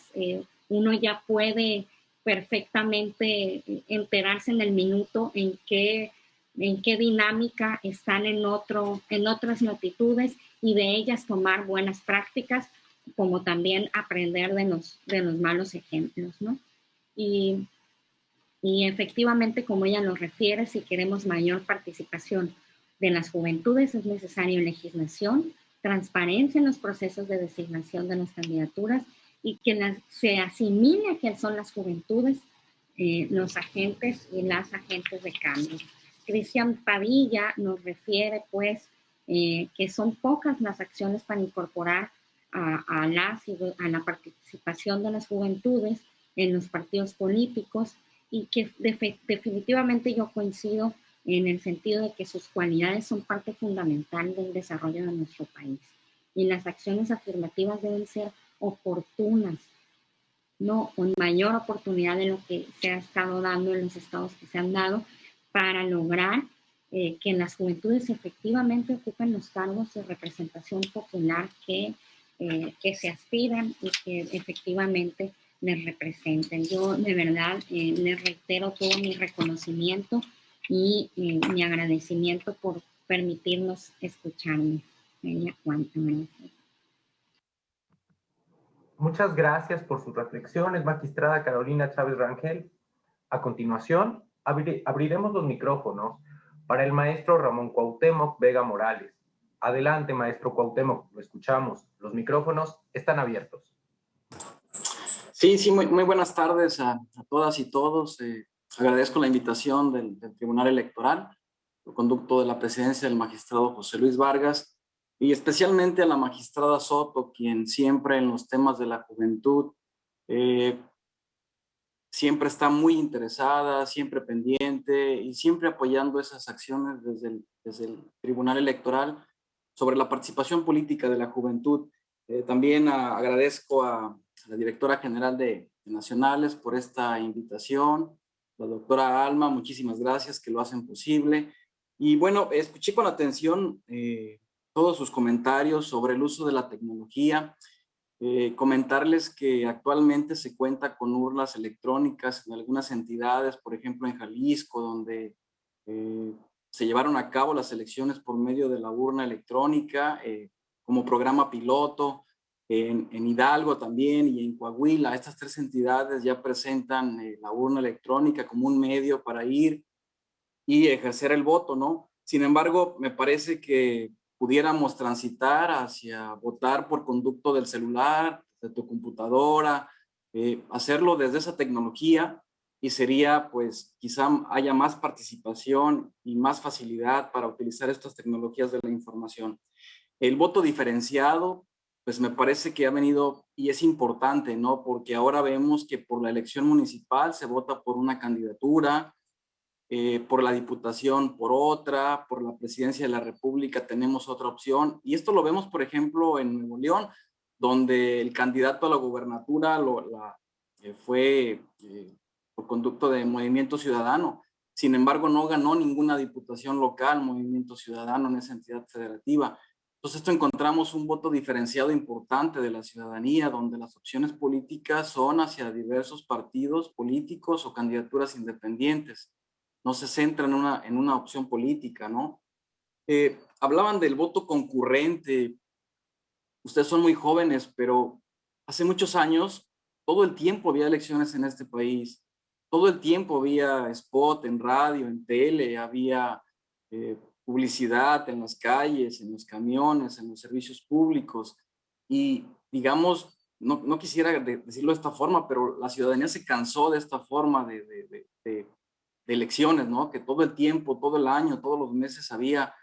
uno ya puede perfectamente enterarse en el minuto en qué dinámica están en otras latitudes y de ellas tomar buenas prácticas, como también aprender de los malos ejemplos, ¿no? Y efectivamente, como ella nos refiere, si queremos mayor participación de las juventudes, es necesario legislación, transparencia en los procesos de designación de las candidaturas y que se asimile a que son las juventudes los agentes y las agentes de cambio. Cristian Padilla nos refiere, pues, que son pocas las acciones para incorporar a la participación de las juventudes en los partidos políticos y que definitivamente yo coincido en el sentido de que sus cualidades son parte fundamental del desarrollo de nuestro país. Y las acciones afirmativas deben ser oportunas, no con mayor oportunidad de lo que se ha estado dando en los estados que se han dado para lograr que las juventudes efectivamente ocupen los cargos de representación popular que se aspiran y que efectivamente les representen. Yo de verdad les reitero todo mi reconocimiento y mi agradecimiento por permitirnos escucharme. Muchas gracias por sus reflexiones, magistrada Carolina Chávez Rangel. A continuación, abriremos los micrófonos para el maestro Ramón Cuauhtémoc Vega Morales. Adelante, maestro Cuauhtémoc, lo escuchamos. Los micrófonos están abiertos. Sí, muy buenas tardes a todas y todos. Agradezco la invitación del Tribunal Electoral, por conducto de la presidencia del magistrado José Luis Vargas, y especialmente a la magistrada Soto, quien siempre en los temas de la juventud siempre está muy interesada, siempre pendiente y siempre apoyando esas acciones desde el Tribunal Electoral sobre la participación política de la juventud. También agradezco a la directora general de Nacionales por esta invitación, la doctora Alma, muchísimas gracias, que lo hacen posible. Y bueno, escuché con atención todos sus comentarios sobre el uso de la tecnología. Comentarles que actualmente se cuenta con urnas electrónicas en algunas entidades, por ejemplo en Jalisco, donde se llevaron a cabo las elecciones por medio de la urna electrónica como programa piloto. En Hidalgo también y en Coahuila, estas tres entidades ya presentan la urna electrónica como un medio para ir y ejercer el voto, ¿no? Sin embargo, me parece que pudiéramos transitar hacia votar por conducto del celular, de tu computadora, hacerlo desde esa tecnología y sería, pues, quizá haya más participación y más facilidad para utilizar estas tecnologías de la información. El voto diferenciado pues me parece que ha venido y es importante, ¿no? Porque ahora vemos que por la elección municipal se vota por una candidatura, por la diputación por otra, por la presidencia de la República tenemos otra opción. Y esto lo vemos, por ejemplo, en Nuevo León, donde el candidato a la gubernatura fue por conducto de Movimiento Ciudadano. Sin embargo, no ganó ninguna diputación local, Movimiento Ciudadano, en esa entidad federativa. Entonces, esto encontramos un voto diferenciado importante de la ciudadanía, donde las opciones políticas son hacia diversos partidos políticos o candidaturas independientes. No se centra en una opción política, ¿no? Hablaban del voto concurrente. Ustedes son muy jóvenes, pero hace muchos años, todo el tiempo había elecciones en este país. Todo el tiempo había spot en radio, en tele, había publicidad en las calles, en los camiones, en los servicios públicos. Y digamos, no quisiera decirlo de esta forma, pero la ciudadanía se cansó de esta forma de elecciones, ¿no? Que todo el tiempo, todo el año, todos los meses había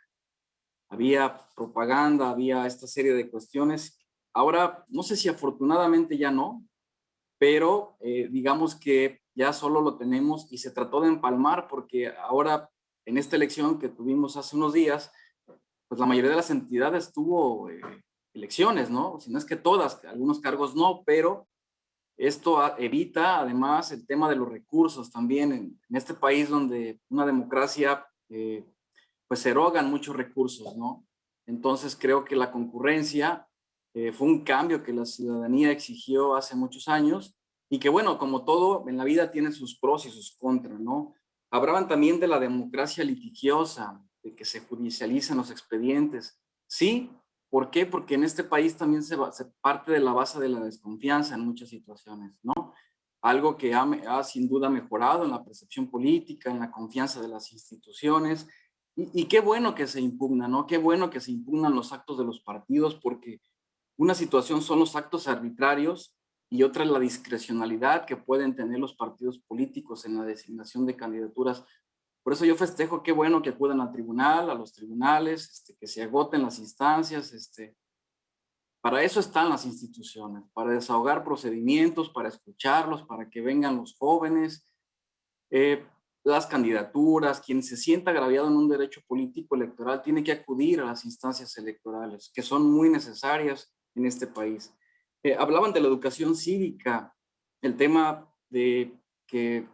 propaganda, había esta serie de cuestiones. Ahora, no sé si afortunadamente ya no, pero digamos que ya solo lo tenemos y se trató de empalmar porque ahora en esta elección que tuvimos hace unos días, pues la mayoría de las entidades tuvo elecciones, ¿no? Si no es que todas, algunos cargos no, pero esto evita además el tema de los recursos también en este país donde una democracia pues se erogan muchos recursos, ¿no? Entonces creo que la concurrencia fue un cambio que la ciudadanía exigió hace muchos años y que bueno, como todo en la vida tiene sus pros y sus contras, ¿no? Hablaban también de la democracia litigiosa, de que se judicializan los expedientes. Sí, ¿por qué? Porque en este país también se parte de la base de la desconfianza en muchas situaciones, ¿no? Algo que ha sin duda mejorado en la percepción política, en la confianza de las instituciones. Y qué bueno que se impugna, ¿no? Qué bueno que se impugnan los actos de los partidos, porque una situación son los actos arbitrarios y otra es la discrecionalidad que pueden tener los partidos políticos en la designación de candidaturas. Por eso yo festejo, qué bueno que acudan al tribunal, a los tribunales, que se agoten las instancias. Para eso están las instituciones, para desahogar procedimientos, para escucharlos, para que vengan los jóvenes, las candidaturas, quien se sienta agraviado en un derecho político electoral tiene que acudir a las instancias electorales, que son muy necesarias en este país. Hablaban de la educación cívica, el tema de que,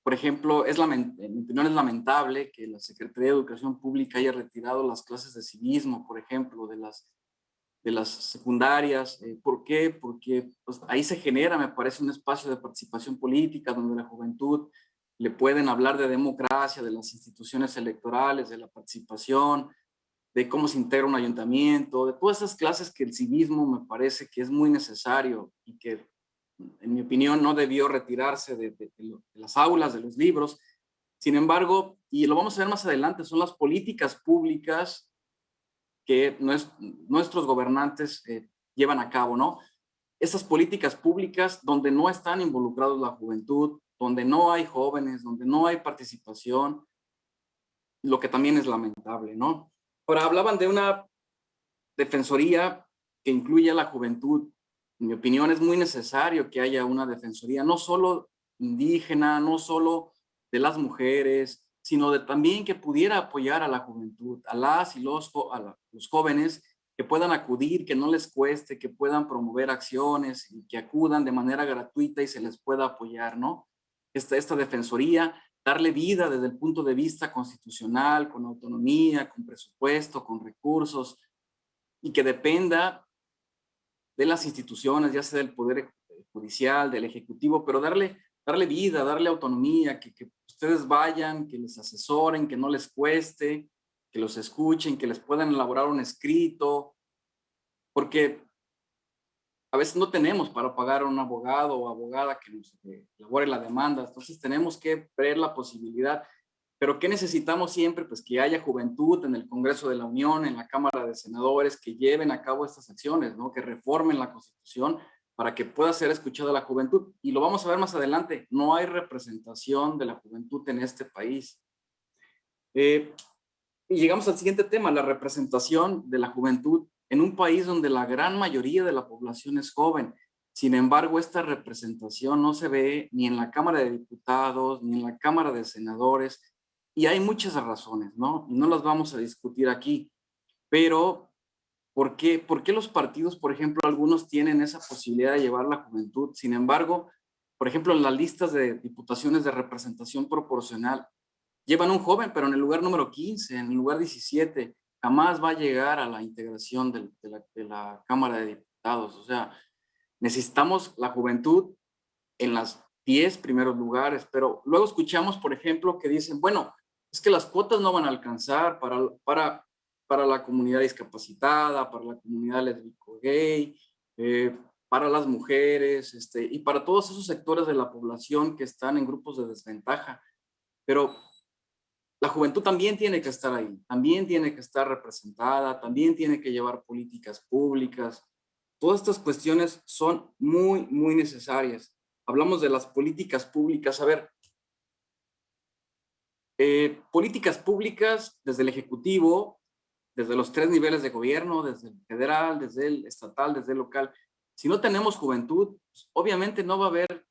por ejemplo, en mi opinión es lamentable que la Secretaría de Educación Pública haya retirado las clases de civismo, por ejemplo, de las secundarias. ¿Por qué? Porque pues, ahí se genera, me parece, un espacio de participación política donde la juventud le pueden hablar de democracia, de las instituciones electorales, de la participación, de cómo se integra un ayuntamiento, de todas esas clases que el civismo me parece que es muy necesario y que, en mi opinión, no debió retirarse de las aulas, de los libros. Sin embargo, y lo vamos a ver más adelante, son las políticas públicas que nuestros gobernantes llevan a cabo, ¿no? Esas políticas públicas donde no están involucrados la juventud, donde no hay jóvenes, donde no hay participación, lo que también es lamentable, ¿no? Ahora, hablaban de una defensoría que incluye a la juventud. En mi opinión, es muy necesario que haya una defensoría, no solo indígena, no solo de las mujeres, sino también que pudiera apoyar a la juventud, a las y los jóvenes que puedan acudir, que no les cueste, que puedan promover acciones y que acudan de manera gratuita y se les pueda apoyar, ¿no? Esta defensoría, darle vida desde el punto de vista constitucional, con autonomía, con presupuesto, con recursos, y que dependa de las instituciones, ya sea del Poder Judicial, del Ejecutivo, pero darle vida, darle autonomía, que ustedes vayan, que les asesoren, que no les cueste, que los escuchen, que les puedan elaborar un escrito, porque a veces no tenemos para pagar a un abogado o abogada que nos elabore la demanda, entonces tenemos que ver la posibilidad. Pero ¿qué necesitamos siempre? Pues que haya juventud en el Congreso de la Unión, en la Cámara de Senadores, que lleven a cabo estas acciones, ¿no? Que reformen la Constitución para que pueda ser escuchada la juventud. Y lo vamos a ver más adelante, no hay representación de la juventud en este país. Y llegamos al siguiente tema, la representación de la juventud en un país donde la gran mayoría de la población es joven. Sin embargo, esta representación no se ve ni en la Cámara de Diputados, ni en la Cámara de Senadores, y hay muchas razones, ¿no? Y no las vamos a discutir aquí, pero ¿por qué los partidos, por ejemplo, algunos tienen esa posibilidad de llevar la juventud? Sin embargo, por ejemplo, en las listas de diputaciones de representación proporcional, llevan un joven, pero en el lugar número 15, en el lugar 17, jamás va a llegar a la integración de la Cámara de Diputados. O sea, necesitamos la juventud en las 10 primeros lugares, pero luego escuchamos, por ejemplo, que dicen, bueno, es que las cuotas no van a alcanzar para la comunidad discapacitada, para la comunidad lésbico-gay, para las mujeres, y para todos esos sectores de la población que están en grupos de desventaja. Pero la juventud también tiene que estar ahí, también tiene que estar representada, también tiene que llevar políticas públicas. Todas estas cuestiones son muy, muy necesarias. Hablamos de las políticas públicas. A ver, políticas públicas desde el Ejecutivo, desde los 3 niveles de gobierno, desde el federal, desde el estatal, desde el local. Si no tenemos juventud, pues, obviamente no va a haber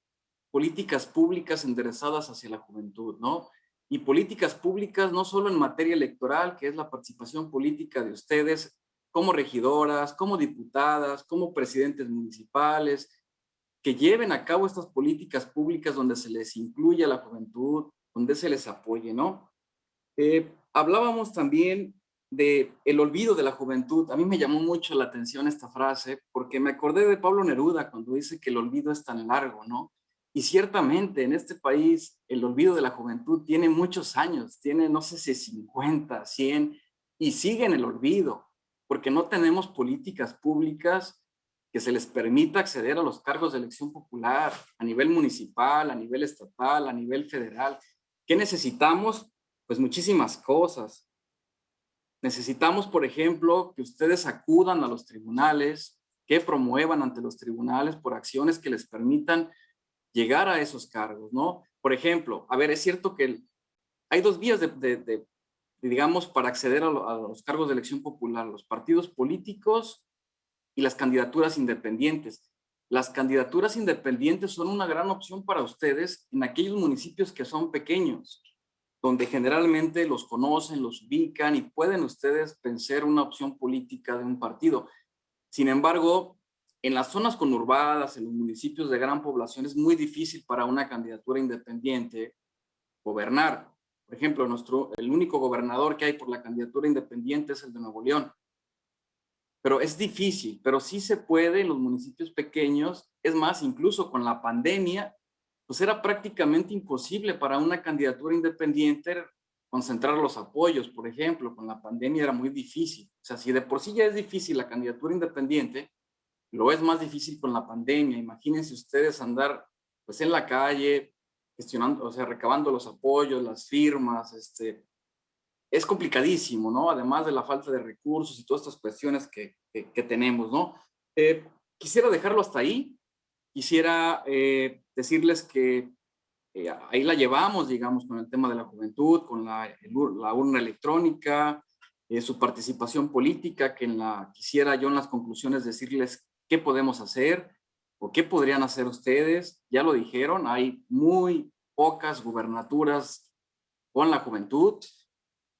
políticas públicas enderezadas hacia la juventud, ¿no? Y políticas públicas no solo en materia electoral, que es la participación política de ustedes como regidoras, como diputadas, como presidentes municipales, que lleven a cabo estas políticas públicas donde se les incluya a la juventud, donde se les apoye, ¿no? Hablábamos también del olvido de la juventud. A mí me llamó mucho la atención esta frase porque me acordé de Pablo Neruda cuando dice que el olvido es tan largo, ¿no? Y ciertamente en este país el olvido de la juventud tiene muchos años, tiene no sé si 50, 100, y sigue en el olvido, porque no tenemos políticas públicas que se les permita acceder a los cargos de elección popular a nivel municipal, a nivel estatal, a nivel federal. ¿Qué necesitamos? Pues muchísimas cosas. Necesitamos, por ejemplo, que ustedes acudan a los tribunales, que promuevan ante los tribunales por acciones que les permitan llegar a esos cargos, ¿no? Por ejemplo, a ver, es cierto que hay 2 vías digamos, para acceder a los cargos de elección popular, los partidos políticos y las candidaturas independientes. Las candidaturas independientes son una gran opción para ustedes en aquellos municipios que son pequeños, donde generalmente los conocen, los ubican y pueden ustedes pensar una opción política de un partido. Sin embargo, en las zonas conurbadas, en los municipios de gran población, es muy difícil para una candidatura independiente gobernar. Por ejemplo, el único gobernador que hay por la candidatura independiente es el de Nuevo León. Pero es difícil, pero sí se puede en los municipios pequeños. Es más, incluso con la pandemia, pues era prácticamente imposible para una candidatura independiente concentrar los apoyos. Por ejemplo, con la pandemia era muy difícil. O sea, si de por sí ya es difícil la candidatura independiente, lo es más difícil con la pandemia. Imagínense ustedes andar pues en la calle gestionando, o sea, recabando los apoyos, las firmas, es complicadísimo, ¿no? Además de la falta de recursos y todas estas cuestiones que tenemos, ¿no? Quisiera dejarlo hasta ahí. Quisiera decirles que ahí la llevamos, digamos, con el tema de la juventud, con la urna electrónica, su participación política, quisiera yo en las conclusiones decirles qué podemos hacer o qué podrían hacer ustedes. Ya lo dijeron, hay muy pocas gubernaturas con la juventud.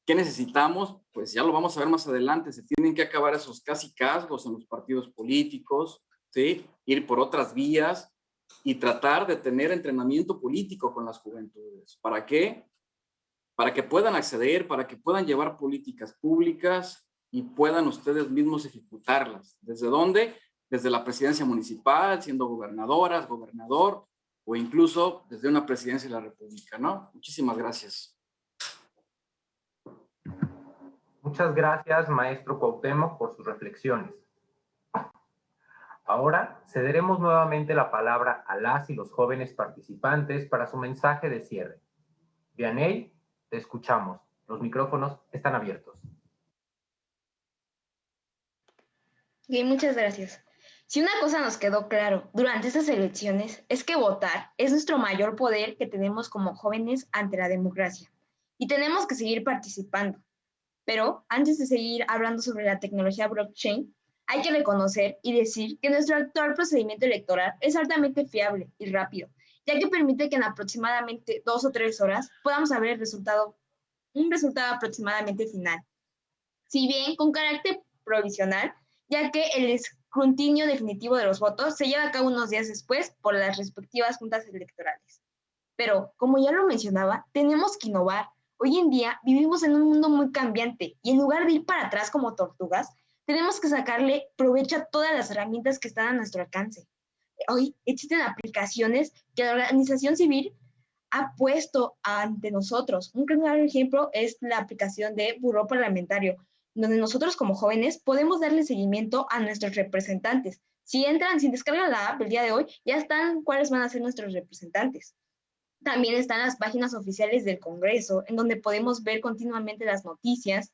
¿Qué necesitamos? Pues ya lo vamos a ver más adelante. Se tienen que acabar esos casicazgos en los partidos políticos, ¿sí? Ir por otras vías y tratar de tener entrenamiento político con las juventudes. ¿Para qué? Para que puedan acceder, para que puedan llevar políticas públicas y puedan ustedes mismos ejecutarlas. ¿Desde dónde? Desde la presidencia municipal, siendo gobernadoras, gobernador, o incluso desde una presidencia de la República, ¿no? Muchísimas gracias. Muchas gracias, maestro Cuauhtémoc, por sus reflexiones. Ahora cederemos nuevamente la palabra a las y los jóvenes participantes para su mensaje de cierre. Vianey, te escuchamos. Los micrófonos están abiertos. Bien, muchas gracias. Si una cosa nos quedó claro durante estas elecciones es que votar es nuestro mayor poder que tenemos como jóvenes ante la democracia y tenemos que seguir participando. Pero antes de seguir hablando sobre la tecnología blockchain, Hay que reconocer y decir que nuestro actual procedimiento electoral es altamente fiable y rápido, ya que permite que en aproximadamente 2 o 3 horas podamos saber un resultado aproximadamente final. Si bien con carácter provisional, ya que el escrutinio definitivo de los votos se lleva a cabo unos días después por las respectivas juntas electorales. Pero, como ya lo mencionaba, tenemos que innovar. Hoy en día vivimos en un mundo muy cambiante y en lugar de ir para atrás como tortugas, tenemos que sacarle provecho a todas las herramientas que están a nuestro alcance. Hoy existen aplicaciones que la organización civil ha puesto ante nosotros. Un claro ejemplo es la aplicación de Buró Parlamentario, donde nosotros como jóvenes podemos darle seguimiento a nuestros representantes. Si descargan la app el día de hoy, ya están cuáles van a ser nuestros representantes. También están las páginas oficiales del Congreso, en donde podemos ver continuamente las noticias.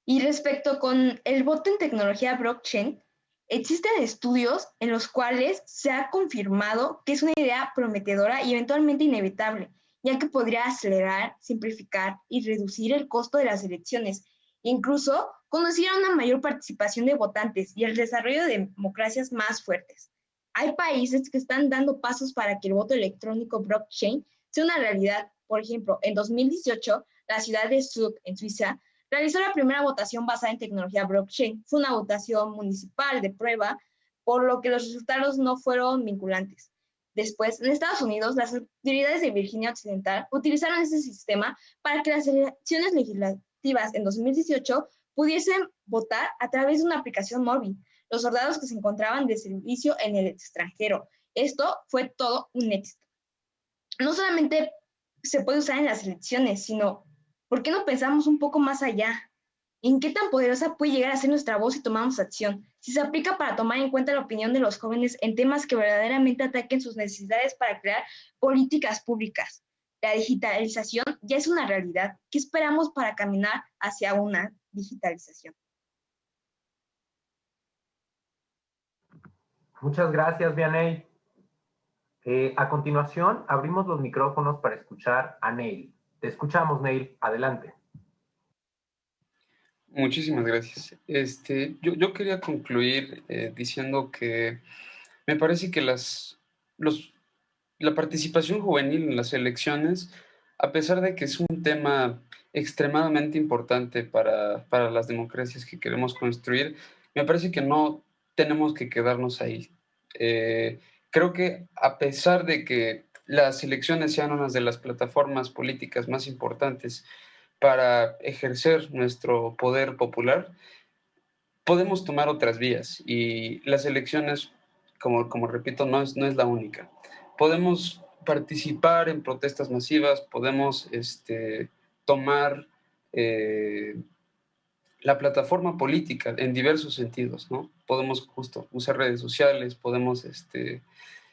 Y respecto con el voto en tecnología blockchain, existen estudios en los cuales se ha confirmado que es una idea prometedora y eventualmente inevitable, ya que podría acelerar, simplificar y reducir el costo de las elecciones, incluso conducir a una mayor participación de votantes y el desarrollo de democracias más fuertes. Hay países que están dando pasos para que el voto electrónico blockchain sea una realidad. Por ejemplo, en 2018, la ciudad de Zug, en Suiza, realizó la primera votación basada en tecnología blockchain. Fue una votación municipal de prueba, por lo que los resultados no fueron vinculantes. Después, en Estados Unidos, las autoridades de Virginia Occidental utilizaron ese sistema para que las elecciones legislativas en 2018 pudiesen votar a través de una aplicación móvil, los soldados que se encontraban de servicio en el extranjero. Esto fue todo un éxito. No solamente se puede usar en las elecciones, sino ¿por qué no pensamos un poco más allá? ¿En qué tan poderosa puede llegar a ser nuestra voz si tomamos acción? Si se aplica para tomar en cuenta la opinión de los jóvenes en temas que verdaderamente ataquen sus necesidades para crear políticas públicas. La digitalización ya es una realidad. ¿Qué esperamos para caminar hacia una digitalización? Muchas gracias, Vianey. A continuación, abrimos los micrófonos para escuchar a Neil. Te escuchamos, Neil. Adelante. Muchísimas gracias. Yo quería concluir diciendo que me parece que la participación juvenil en las elecciones, a pesar de que es un tema extremadamente importante para las democracias que queremos construir, me parece que no tenemos que quedarnos ahí. Creo que a pesar de que las elecciones sean una de las plataformas políticas más importantes para ejercer nuestro poder popular, podemos tomar otras vías y las elecciones, como repito, no es la única. Podemos participar en protestas masivas, podemos tomar la plataforma política en diversos sentidos, ¿no? Podemos justo usar redes sociales, podemos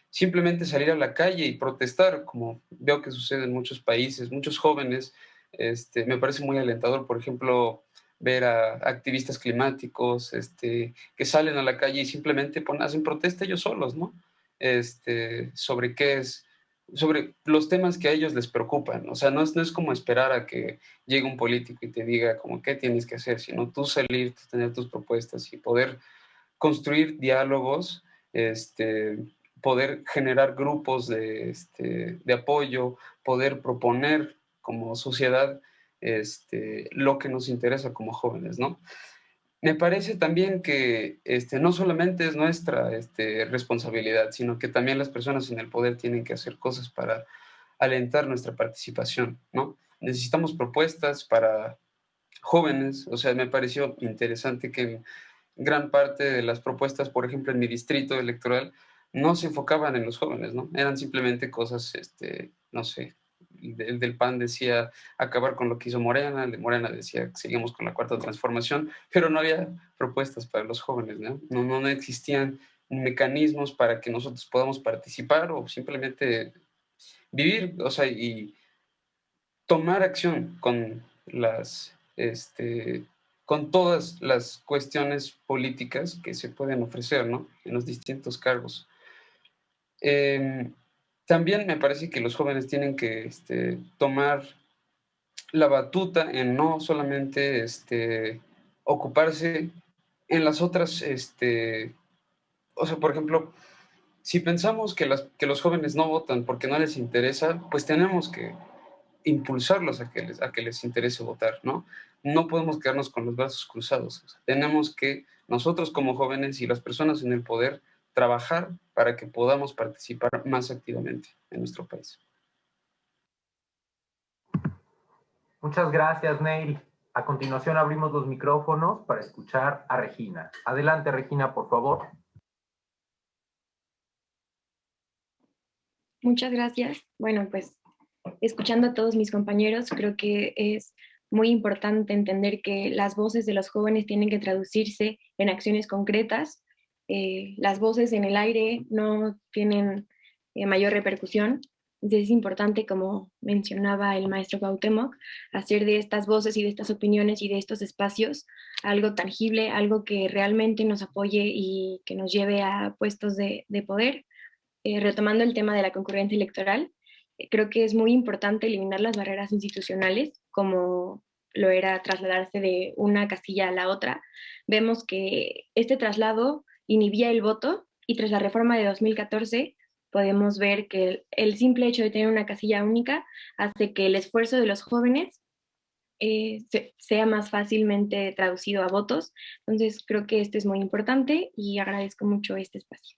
simplemente salir a la calle y protestar, como veo que sucede en muchos países, muchos jóvenes. Me parece muy alentador, por ejemplo, ver a activistas climáticos que salen a la calle y simplemente hacen protesta ellos solos, ¿no? Sobre los temas que a ellos les preocupan. O sea, no es como esperar a que llegue un político y te diga como qué tienes que hacer, sino tú salir, tú tener tus propuestas y poder construir diálogos, poder generar grupos de apoyo, poder proponer como sociedad lo que nos interesa como jóvenes, ¿no? Me parece también que no solamente es nuestra responsabilidad, sino que también las personas en el poder tienen que hacer cosas para alentar nuestra participación, ¿no? Necesitamos propuestas para jóvenes. O sea, me pareció interesante que gran parte de las propuestas, por ejemplo, en mi distrito electoral, no se enfocaban en los jóvenes, ¿no? Eran simplemente cosas, no sé, el del PAN decía acabar con lo que hizo Morena, el de Morena decía que seguimos con la cuarta transformación, pero no había propuestas para los jóvenes, ¿no? No existían mecanismos para que nosotros podamos participar o simplemente vivir, o sea, y tomar acción con con todas las cuestiones políticas que se pueden ofrecer, ¿no? En los distintos cargos. También me parece que los jóvenes tienen que tomar la batuta en no solamente ocuparse en las otras, o sea, por ejemplo, si pensamos que los jóvenes no votan porque no les interesa, pues tenemos que impulsarlos a que les interese votar, ¿no? No podemos quedarnos con los brazos cruzados. O sea, tenemos que nosotros como jóvenes y las personas en el poder trabajar para que podamos participar más activamente en nuestro país. Muchas gracias, Neil. A continuación abrimos los micrófonos para escuchar a Regina. Adelante, Regina, por favor. Muchas gracias. Bueno, pues escuchando a todos mis compañeros, creo que es muy importante entender que las voces de los jóvenes tienen que traducirse en acciones concretas. Las voces en el aire no tienen mayor repercusión. Entonces es importante, como mencionaba el maestro Cuauhtémoc, hacer de estas voces y de estas opiniones y de estos espacios algo tangible, algo que realmente nos apoye y que nos lleve a puestos de poder. Retomando el tema de la concurrencia electoral, creo que es muy importante eliminar las barreras institucionales, como lo era trasladarse de una casilla a la otra. Vemos que este traslado inhibía el voto y tras la reforma de 2014 podemos ver que el simple hecho de tener una casilla única hace que el esfuerzo de los jóvenes sea más fácilmente traducido a votos. Entonces creo que esto es muy importante y agradezco mucho este espacio.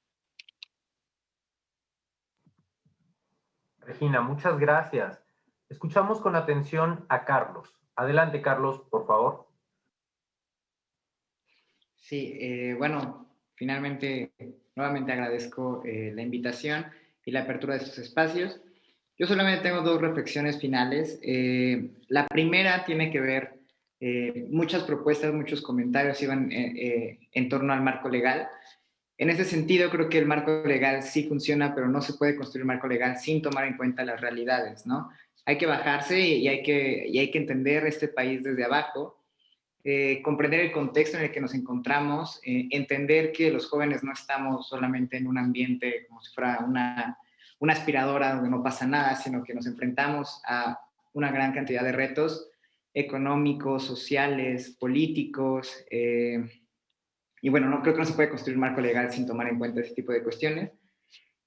Regina, muchas gracias. Escuchamos con atención a Carlos. Adelante, Carlos, por favor. Sí, bueno, finalmente, nuevamente agradezco la invitación y la apertura de estos espacios. Yo solamente tengo dos reflexiones finales. La primera tiene que ver, muchas propuestas, muchos comentarios iban en torno al marco legal. En ese sentido, creo que el marco legal sí funciona, pero no se puede construir un marco legal sin tomar en cuenta las realidades, ¿no? Hay que bajarse y hay que entender este país desde abajo, comprender el contexto en el que nos encontramos, entender que los jóvenes no estamos solamente en un ambiente como si fuera una aspiradora donde no pasa nada, sino que nos enfrentamos a una gran cantidad de retos económicos, sociales, políticos, y bueno, no creo que no se puede construir un marco legal sin tomar en cuenta ese tipo de cuestiones.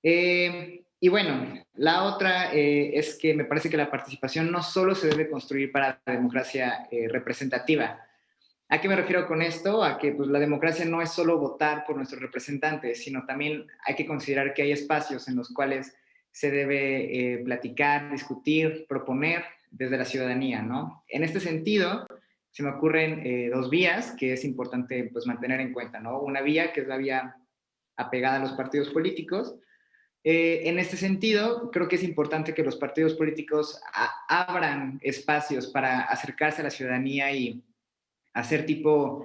Y bueno, la otra es que me parece que la participación no solo se debe construir para la democracia representativa. ¿A qué me refiero con esto? A que pues, la democracia no es solo votar por nuestros representantes, sino también hay que considerar que hay espacios en los cuales se debe platicar, discutir, proponer desde la ciudadanía, ¿no? En este sentido, se me ocurren dos vías que es importante pues, mantener en cuenta, ¿no? Una vía que es la vía apegada a los partidos políticos. En este sentido, creo que es importante que los partidos políticos abran espacios para acercarse a la ciudadanía y hacer tipo,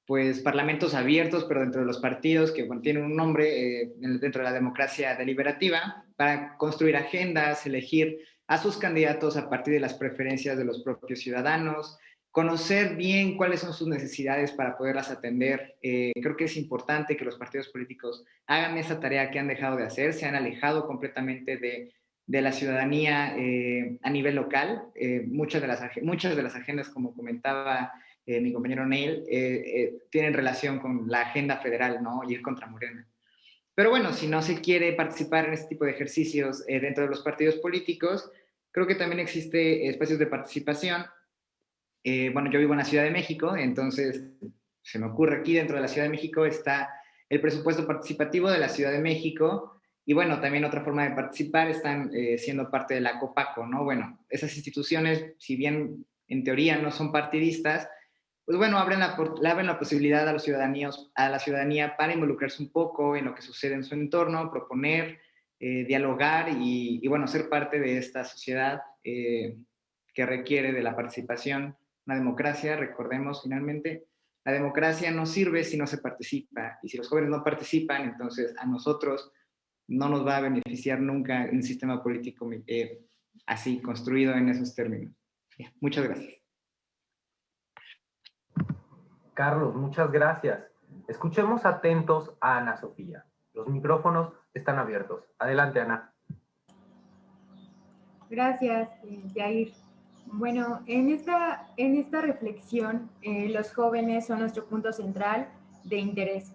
pues, parlamentos abiertos, pero dentro de los partidos, que bueno, tienen un nombre dentro de la democracia deliberativa, para construir agendas, elegir a sus candidatos a partir de las preferencias de los propios ciudadanos, conocer bien cuáles son sus necesidades para poderlas atender. Creo que es importante que los partidos políticos hagan esa tarea que han dejado de hacer, se han alejado completamente de la ciudadanía a nivel local. Muchas de las agendas, como comentaba mi compañero Neil, tienen relación con la agenda federal, ¿no? Ir contra Morena. Pero bueno, si no se quiere participar en este tipo de ejercicios dentro de los partidos políticos, creo que también existe espacios de participación. Bueno, yo vivo en la Ciudad de México, entonces se me ocurre aquí dentro de la Ciudad de México está el presupuesto participativo de la Ciudad de México y bueno, también otra forma de participar están siendo parte de la COPACO, ¿no? Bueno, esas instituciones, si bien en teoría no son partidistas, pues bueno, abren la posibilidad a la ciudadanía para involucrarse un poco en lo que sucede en su entorno, proponer, dialogar y bueno, ser parte de esta sociedad que requiere de la participación. Una democracia, recordemos finalmente, la democracia no sirve si no se participa y si los jóvenes no participan, entonces a nosotros no nos va a beneficiar nunca un sistema político así construido en esos términos. Muchas gracias. Carlos, muchas gracias. Escuchemos atentos a Ana Sofía. Los micrófonos están abiertos. Adelante, Ana. Gracias, Jair. Bueno, en esta reflexión, los jóvenes son nuestro punto central de interés,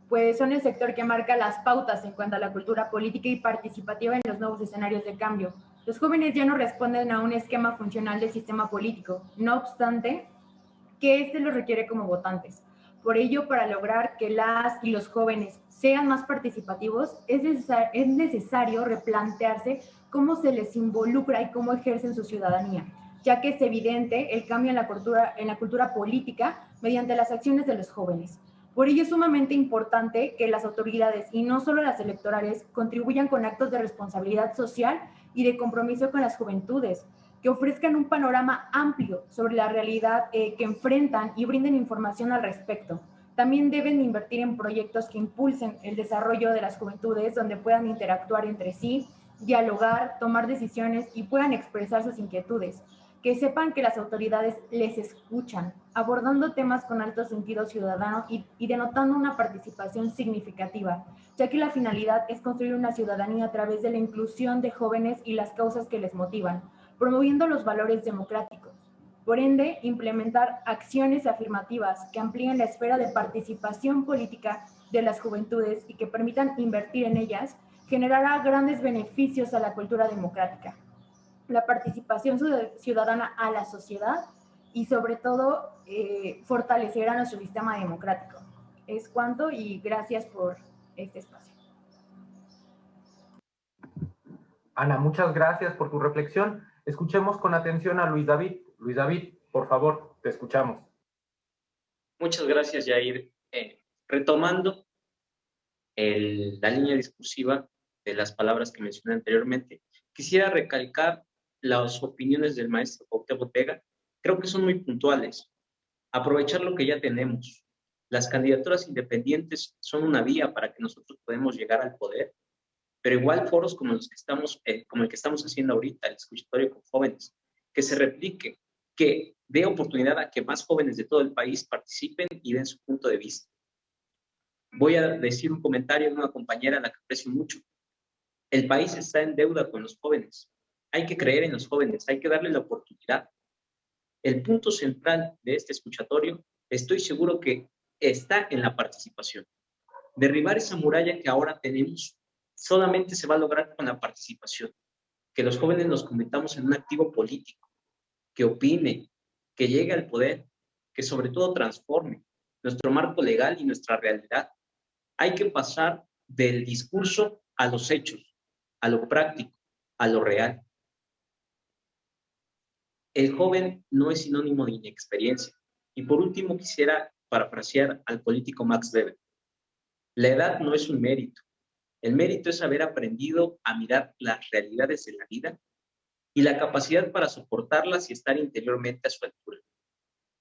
pues son el sector que marca las pautas en cuanto a la cultura política y participativa en los nuevos escenarios de cambio. Los jóvenes ya no responden a un esquema funcional del sistema político, no obstante que este los requiere como votantes. Por ello, para lograr que las y los jóvenes sean más participativos, es necesario replantearse cómo se les involucra y cómo ejercen su ciudadanía, ya que es evidente el cambio en la cultura política mediante las acciones de los jóvenes. Por ello es sumamente importante que las autoridades, y no solo las electorales, contribuyan con actos de responsabilidad social y de compromiso con las juventudes, que ofrezcan un panorama amplio sobre la realidad que enfrentan y brinden información al respecto. También deben invertir en proyectos que impulsen el desarrollo de las juventudes, donde puedan interactuar entre sí, dialogar, tomar decisiones y puedan expresar sus inquietudes. Que sepan que las autoridades les escuchan, abordando temas con alto sentido ciudadano y denotando una participación significativa, ya que la finalidad es construir una ciudadanía a través de la inclusión de jóvenes y las causas que les motivan, promoviendo los valores democráticos. Por ende, implementar acciones afirmativas que amplíen la esfera de participación política de las juventudes y que permitan invertir en ellas, generará grandes beneficios a la cultura democrática, la participación ciudadana a la sociedad y sobre todo fortalecerá nuestro sistema democrático. Es cuanto y gracias por este espacio. Ana, muchas gracias por tu reflexión. Escuchemos con atención a Luis David. Luis David, por favor, te escuchamos. Muchas gracias, Yair. Retomando la línea discursiva de las palabras que mencioné anteriormente, quisiera recalcar las opiniones del maestro Cuauhtémoc Vega. Creo que son muy puntuales. Aprovechar lo que ya tenemos. Las candidaturas independientes son una vía para que nosotros podamos llegar al poder, pero igual foros como el que estamos haciendo ahorita, el escuchatorio con jóvenes, que se replique, que dé oportunidad a que más jóvenes de todo el país participen y den su punto de vista. Voy a decir un comentario de una compañera a la que aprecio mucho. El país está en deuda con los jóvenes. Hay que creer en los jóvenes, hay que darle la oportunidad. El punto central de este escuchatorio, estoy seguro que está en la participación. Derribar esa muralla que ahora tenemos solamente se va a lograr con la participación. Que los jóvenes nos convirtamos en un activo político, que opine, que llegue al poder, que sobre todo transforme nuestro marco legal y nuestra realidad. Hay que pasar del discurso a los hechos, a lo práctico, a lo real. El joven no es sinónimo de inexperiencia. Y por último quisiera parafrasear al político Max Weber. La edad no es un mérito. El mérito es haber aprendido a mirar las realidades de la vida y la capacidad para soportarlas y estar interiormente a su altura.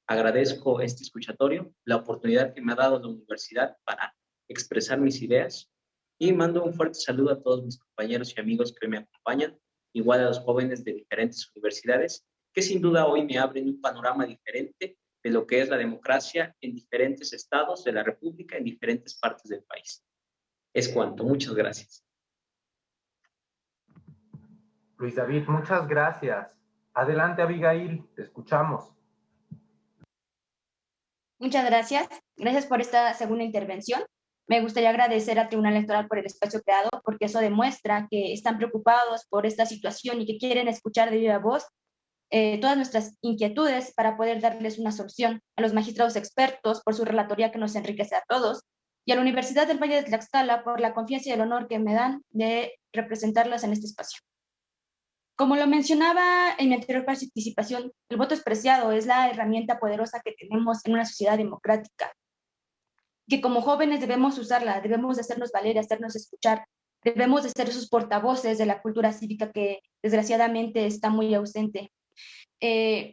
Agradezco este escuchatorio, la oportunidad que me ha dado la universidad para expresar mis ideas y mando un fuerte saludo a todos mis compañeros y amigos que me acompañan, igual a los jóvenes de diferentes universidades, que sin duda hoy me abren un panorama diferente de lo que es la democracia en diferentes estados de la República, en diferentes partes del país. Es cuanto. Muchas gracias. Luis David, muchas gracias. Adelante, Abigail, te escuchamos. Muchas gracias. Gracias por esta segunda intervención. Me gustaría agradecer al Tribunal Electoral por el espacio creado, porque eso demuestra que están preocupados por esta situación y que quieren escuchar de viva voz todas nuestras inquietudes para poder darles una solución. A los magistrados expertos por su relatoría que nos enriquece a todos, y a la Universidad del Valle de Tlaxcala por la confianza y el honor que me dan de representarlas en este espacio. Como lo mencionaba en mi anterior participación, el voto expresado es la herramienta poderosa que tenemos en una sociedad democrática, que como jóvenes debemos usarla, debemos hacernos valer, hacernos escuchar, debemos de ser esos portavoces de la cultura cívica que desgraciadamente está muy ausente.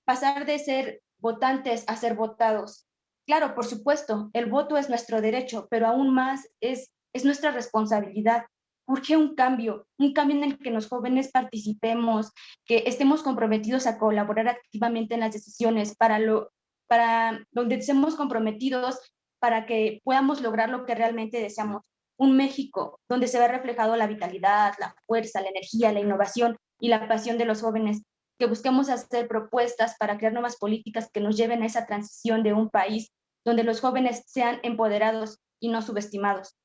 Pasar de ser votantes a ser votados. Claro, por supuesto, el voto es nuestro derecho, pero aún más es nuestra responsabilidad. Urge un cambio en el que los jóvenes participemos, que estemos comprometidos a colaborar activamente en las decisiones, para donde estemos comprometidos para que podamos lograr lo que realmente deseamos. Un México donde se ve reflejado la vitalidad, la fuerza, la energía, la innovación y la pasión de los jóvenes, que busquemos hacer propuestas para crear nuevas políticas que nos lleven a esa transición de un país donde los jóvenes sean empoderados y no subestimados.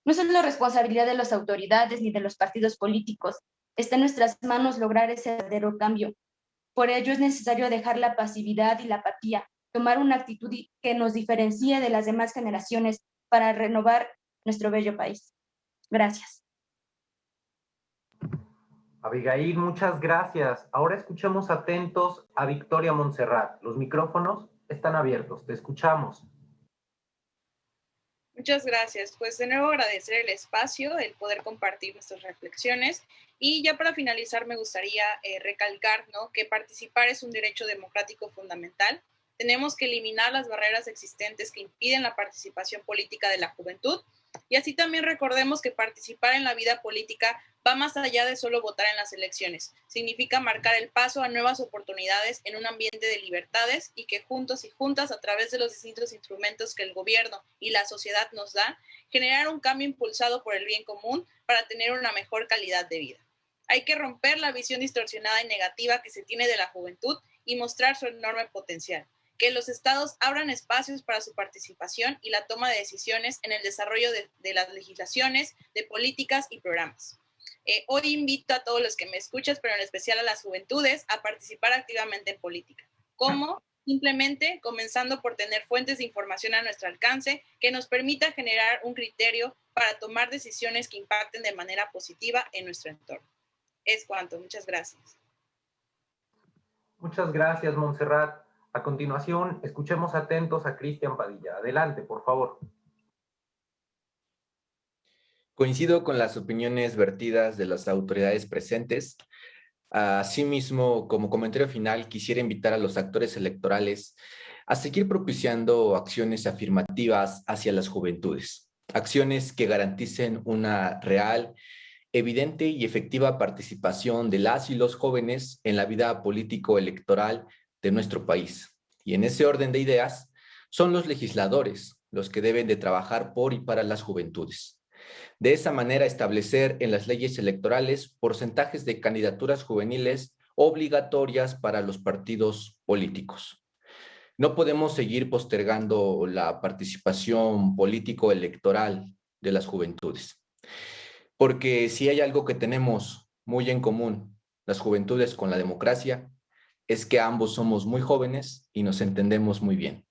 No es solo responsabilidad de las autoridades ni de los partidos políticos, está en nuestras manos lograr ese verdadero cambio. Por ello es necesario dejar la pasividad y la apatía, tomar una actitud que nos diferencie de las demás generaciones para renovar nuestro bello país. Gracias. Abigail, muchas gracias. Ahora escuchemos atentos a Victoria Montserrat. Los micrófonos están abiertos, te escuchamos. Muchas gracias. Pues de nuevo agradecer el espacio, el poder compartir nuestras reflexiones. Y ya para finalizar me gustaría recalcar, ¿no?, que participar es un derecho democrático fundamental. Tenemos que eliminar las barreras existentes que impiden la participación política de la juventud. Y así también recordemos que participar en la vida política va más allá de solo votar en las elecciones. Significa marcar el paso a nuevas oportunidades en un ambiente de libertades y que juntos y juntas, a través de los distintos instrumentos que el gobierno y la sociedad nos dan, generar un cambio impulsado por el bien común para tener una mejor calidad de vida. Hay que romper la visión distorsionada y negativa que se tiene de la juventud y mostrar su enorme potencial. Que los estados abran espacios para su participación y la toma de decisiones en el desarrollo de las legislaciones, de políticas y programas. Hoy invito a todos los que me escuchan, pero en especial a las juventudes, a participar activamente en política. ¿Cómo? Simplemente comenzando por tener fuentes de información a nuestro alcance que nos permita generar un criterio para tomar decisiones que impacten de manera positiva en nuestro entorno. Es cuanto. Muchas gracias. Muchas gracias, Montserrat. A continuación, escuchemos atentos a Cristian Padilla. Adelante, por favor. Coincido con las opiniones vertidas de las autoridades presentes. Asimismo, como comentario final, quisiera invitar a los actores electorales a seguir propiciando acciones afirmativas hacia las juventudes, acciones que garanticen una real, evidente y efectiva participación de las y los jóvenes en la vida político-electoral de nuestro país. Y en ese orden de ideas, son los legisladores los que deben de trabajar por y para las juventudes. De esa manera, establecer en las leyes electorales porcentajes de candidaturas juveniles obligatorias para los partidos políticos. No podemos seguir postergando la participación político-electoral de las juventudes, porque si hay algo que tenemos muy en común, las juventudes con la democracia, es que ambos somos muy jóvenes y nos entendemos muy bien.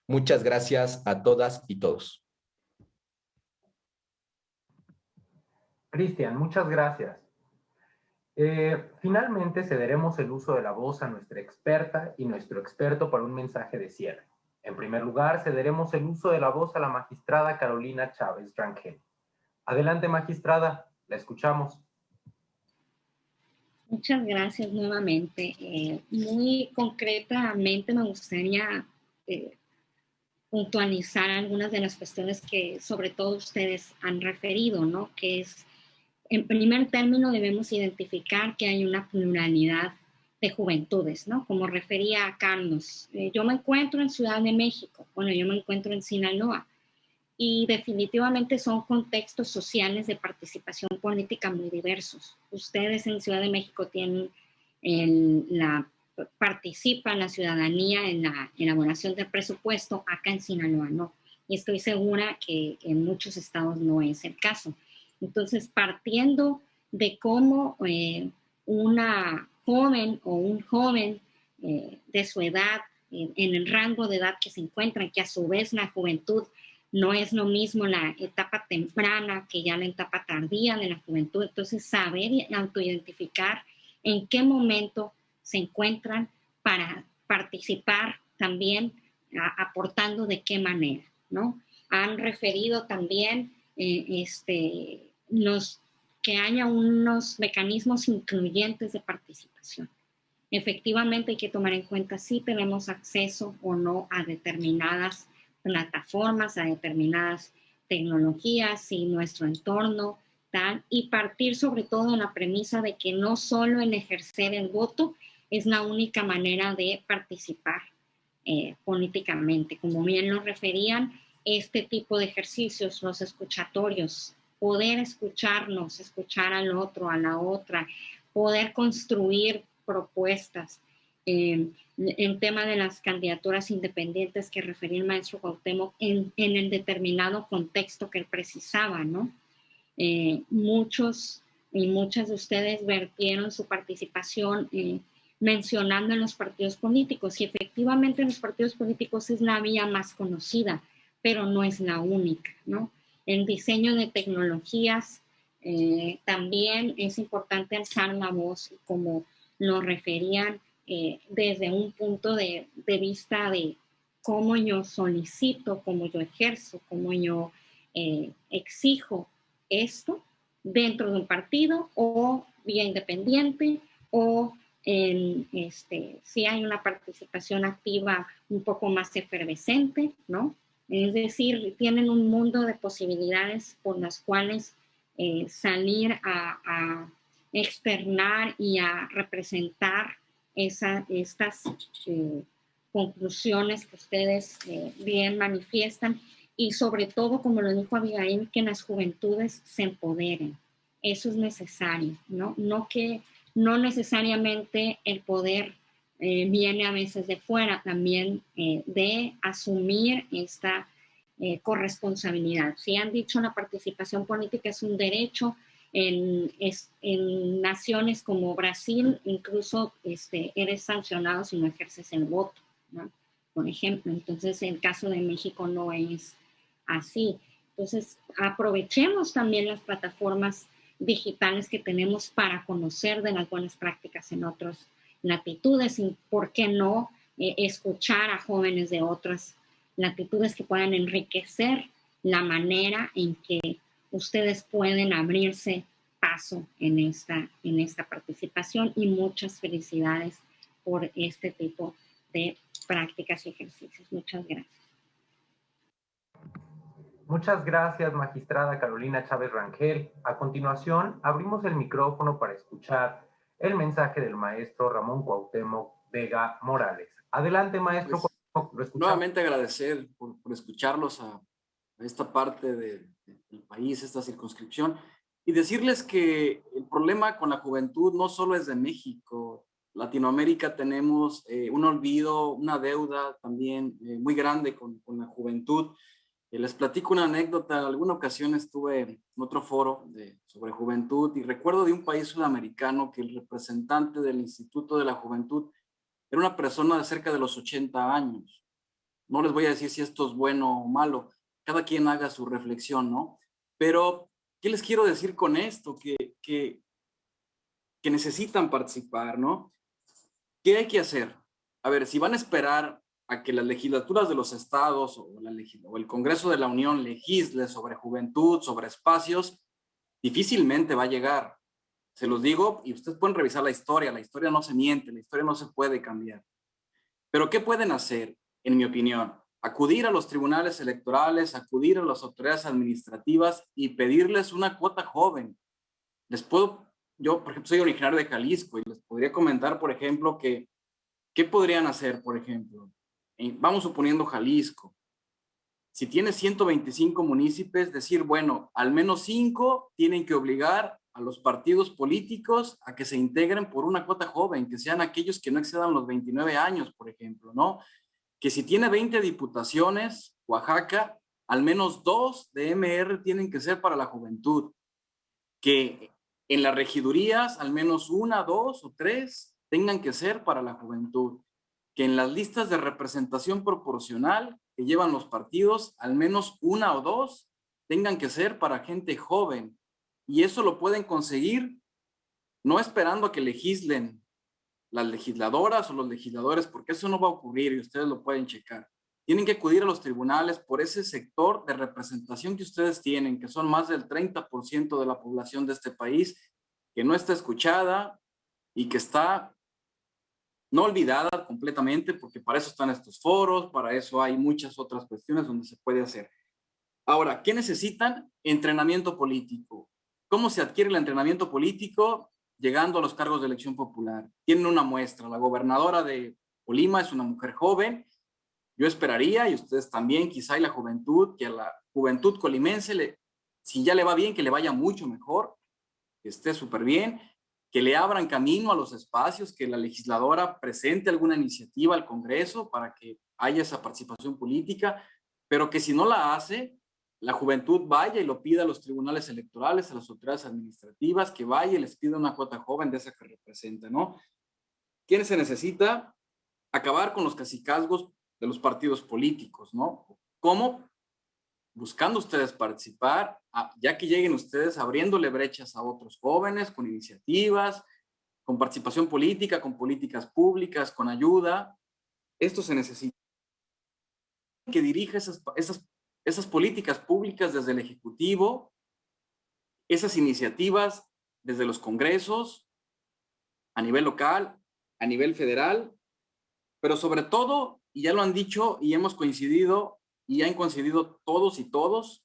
Muchas gracias a todas y todos. Cristian, muchas gracias. Finalmente cederemos el uso de la voz a nuestra experta y nuestro experto para un mensaje de cierre. En primer lugar, cederemos el uso de la voz a la magistrada Carolina Chávez Rangel. Adelante, magistrada, la escuchamos. Muchas gracias nuevamente. Muy concretamente me gustaría puntualizar algunas de las cuestiones que sobre todo ustedes han referido, ¿no? Que es, en primer término, debemos identificar que hay una pluralidad de juventudes, ¿no? Como refería a Carlos, yo me encuentro en Ciudad de México, bueno, yo me encuentro en Sinaloa, y definitivamente son contextos sociales de participación política muy diversos. Ustedes en Ciudad de México tienen participan la ciudadanía en la elaboración del presupuesto, acá en Sinaloa no. Y estoy segura que en muchos estados no es el caso. Entonces, partiendo de cómo una joven o un joven de su edad, en el rango de edad que se encuentran, que a su vez la juventud no es lo mismo la etapa temprana que ya la etapa tardía de la juventud. Entonces, saber y autoidentificar en qué momento se encuentran para participar también, aportando de qué manera, ¿no? Han referido también que haya unos mecanismos incluyentes de participación. Efectivamente hay que tomar en cuenta si tenemos acceso o no a determinadas plataformas, a determinadas tecnologías, si nuestro entorno tal, y partir sobre todo de la premisa de que no solo el ejercer el voto es la única manera de participar políticamente. Como bien lo referían, este tipo de ejercicios, los escuchatorios, poder escucharnos, escuchar al otro, a la otra, poder construir propuestas. En tema de las candidaturas independientes que refería el maestro Cuauhtémoc en el determinado contexto que él precisaba, ¿no? Muchos y muchas de ustedes vertieron su participación mencionando en los partidos políticos, y efectivamente en los partidos políticos es la vía más conocida, pero no es la única, ¿no? En diseño de tecnologías también es importante alzar la voz, como lo referían desde un punto de vista de cómo yo solicito, cómo yo ejerzo, cómo yo exijo esto dentro de un partido o vía independiente, o si hay una participación activa un poco más efervescente, ¿no? Es decir, tienen un mundo de posibilidades por las cuales salir a externar y a representar estas conclusiones que ustedes bien manifiestan, y sobre todo, como lo dijo Abigail, que las juventudes se empoderen. Eso es necesario, ¿no? No necesariamente el poder viene a veces de fuera, también de asumir esta corresponsabilidad. Si han dicho, la participación política es un derecho. En naciones como Brasil, incluso eres sancionado si no ejerces el voto, ¿no? Por ejemplo. Entonces, en el caso de México no es así. Entonces, aprovechemos también las plataformas digitales que tenemos para conocer de las buenas prácticas en otras latitudes, y por qué no escuchar a jóvenes de otras latitudes que puedan enriquecer la manera en que ustedes pueden abrirse paso en esta participación. Y muchas felicidades por este tipo de prácticas y ejercicios. Muchas gracias. Muchas gracias, magistrada Carolina Chávez Rangel. A continuación, abrimos el micrófono para escuchar el mensaje del maestro Ramón Cuauhtémoc Vega Morales. Adelante, maestro. Pues, nuevamente agradecer por escucharlos a esta parte del país, esta circunscripción, y decirles que el problema con la juventud no solo es de México. Latinoamérica tenemos un olvido, una deuda también muy grande con la juventud. Les platico una anécdota. En alguna ocasión estuve en otro foro sobre juventud, y recuerdo de un país sudamericano que el representante del Instituto de la Juventud era una persona de cerca de los 80 años. No les voy a decir si esto es bueno o malo, cada quien haga su reflexión, ¿no? Pero, ¿qué les quiero decir con esto? Que necesitan participar, ¿no? ¿Qué hay que hacer? A ver, si van a esperar a que las legislaturas de los estados o el Congreso de la Unión legisle sobre juventud, sobre espacios, difícilmente va a llegar. Se los digo, y ustedes pueden revisar la historia no se miente, la historia no se puede cambiar. Pero ¿qué pueden hacer, en mi opinión? Acudir a los tribunales electorales, acudir a las autoridades administrativas y pedirles una cuota joven. Yo, por ejemplo, soy originario de Jalisco, y les podría comentar, por ejemplo, ¿qué podrían hacer, por ejemplo? Vamos suponiendo Jalisco. Si tiene 125 municipios, decir, bueno, al menos 5 tienen que obligar a los partidos políticos a que se integren por una cuota joven, que sean aquellos que no excedan los 29 años, por ejemplo, ¿no? Que si tiene 20 diputaciones, Oaxaca, al menos 2 de MR tienen que ser para la juventud. Que en las regidurías, al menos 1, 2 o 3 tengan que ser para la juventud. Que en las listas de representación proporcional que llevan los partidos, al menos 1 o 2 tengan que ser para gente joven. Y eso lo pueden conseguir no esperando a que legislen las legisladoras o los legisladores, porque eso no va a ocurrir, y ustedes lo pueden checar. Tienen que acudir a los tribunales por ese sector de representación que ustedes tienen, que son más del 30% de la población de este país, que no está escuchada y que está no olvidada completamente, porque para eso están estos foros, para eso hay muchas otras cuestiones donde se puede hacer. Ahora, ¿qué necesitan? Entrenamiento político. ¿Cómo se adquiere el entrenamiento político? Llegando a los cargos de elección popular. Tienen una muestra. La gobernadora de Colima es una mujer joven. Yo esperaría, y ustedes también, quizá, y la juventud, que a la juventud colimense, si ya le va bien, que le vaya mucho mejor, que esté súper bien, que le abran camino a los espacios, que la legisladora presente alguna iniciativa al Congreso para que haya esa participación política, pero que si no la hace, la juventud vaya y lo pida a los tribunales electorales, a las autoridades administrativas, que vaya y les pida una cuota joven de esa que representa, ¿no? ¿Quién se necesita? Acabar con los cacicazgos de los partidos políticos, ¿no? ¿Cómo? Buscando ustedes participar, ya que lleguen ustedes abriéndole brechas a otros jóvenes con iniciativas, con participación política, con políticas públicas, con ayuda. Esto se necesita. Que dirija esas políticas públicas desde el Ejecutivo, esas iniciativas desde los congresos, a nivel local, a nivel federal, pero sobre todo, y ya lo han dicho y hemos coincidido, y han coincidido todos y todos,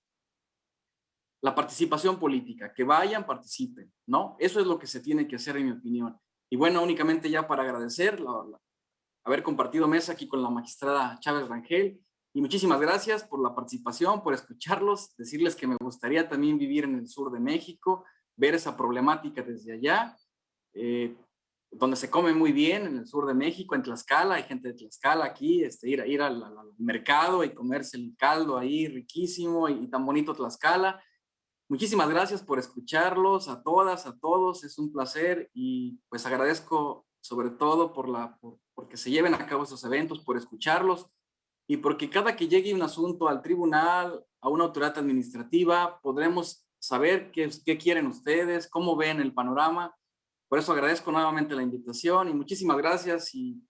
la participación política, que vayan, participen, ¿no? Eso es lo que se tiene que hacer, en mi opinión. Y bueno, únicamente ya para agradecer haber compartido mesa aquí con la magistrada Chávez Rangel, y muchísimas gracias por la participación, por escucharlos, decirles que me gustaría también vivir en el sur de México, ver esa problemática desde allá, donde se come muy bien, en el sur de México, en Tlaxcala, hay gente de Tlaxcala aquí, ir al mercado y comerse el caldo ahí riquísimo y tan bonito Tlaxcala. Muchísimas gracias por escucharlos, a todas, a todos, es un placer y pues agradezco sobre todo porque se lleven a cabo estos eventos, por escucharlos y porque cada que llegue un asunto al tribunal, a una autoridad administrativa, podremos saber qué quieren ustedes, cómo ven el panorama. Por eso agradezco nuevamente la invitación y muchísimas gracias y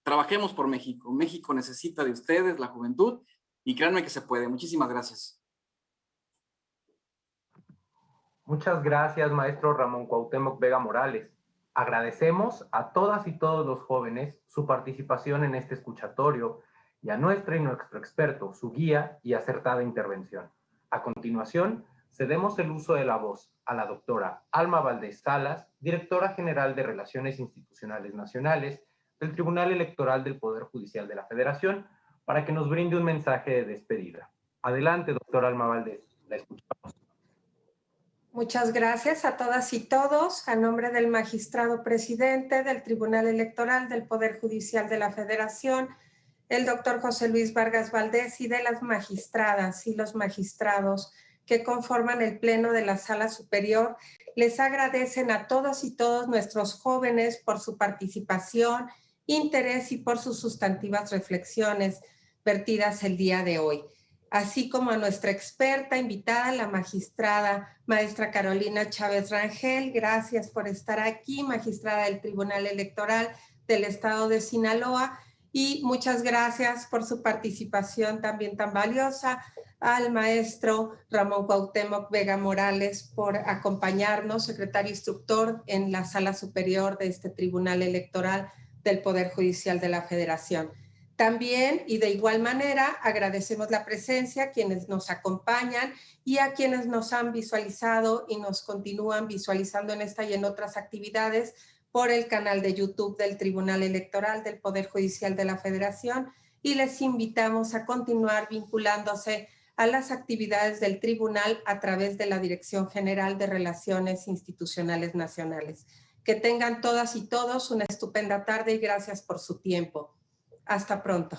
trabajemos por México. México necesita de ustedes, la juventud, y créanme que se puede. Muchísimas gracias. Muchas gracias, maestro Ramón Cuauhtémoc Vega Morales. Agradecemos a todas y todos los jóvenes su participación en este escuchatorio y a nuestro y nuestro experto su guía y acertada intervención. A continuación, cedemos el uso de la voz a la doctora Alma Valdés Salas, directora general de Relaciones Institucionales Nacionales del Tribunal Electoral del Poder Judicial de la Federación, para que nos brinde un mensaje de despedida. Adelante, doctora Alma Valdés, la escuchamos. Muchas gracias a todas y todos. A nombre del magistrado presidente del Tribunal Electoral del Poder Judicial de la Federación, el doctor José Luis Vargas Valdés, y de las magistradas y los magistrados que conforman el Pleno de la Sala Superior, les agradecen a todos y todos nuestros jóvenes por su participación, interés y por sus sustantivas reflexiones vertidas el día de hoy, así como a nuestra experta invitada, la magistrada maestra Carolina Chávez Rangel. Gracias por estar aquí, magistrada del Tribunal Electoral del Estado de Sinaloa, y muchas gracias por su participación también tan valiosa al maestro Ramón Cuauhtémoc Vega Morales por acompañarnos, secretario instructor en la Sala Superior de este Tribunal Electoral del Poder Judicial de la Federación. También, y de igual manera, agradecemos la presencia a quienes nos acompañan y a quienes nos han visualizado y nos continúan visualizando en esta y en otras actividades por el canal de YouTube del Tribunal Electoral del Poder Judicial de la Federación, y les invitamos a continuar vinculándose a las actividades del tribunal a través de la Dirección General de Relaciones Institucionales Nacionales. Que tengan todas y todos una estupenda tarde y gracias por su tiempo. Hasta pronto.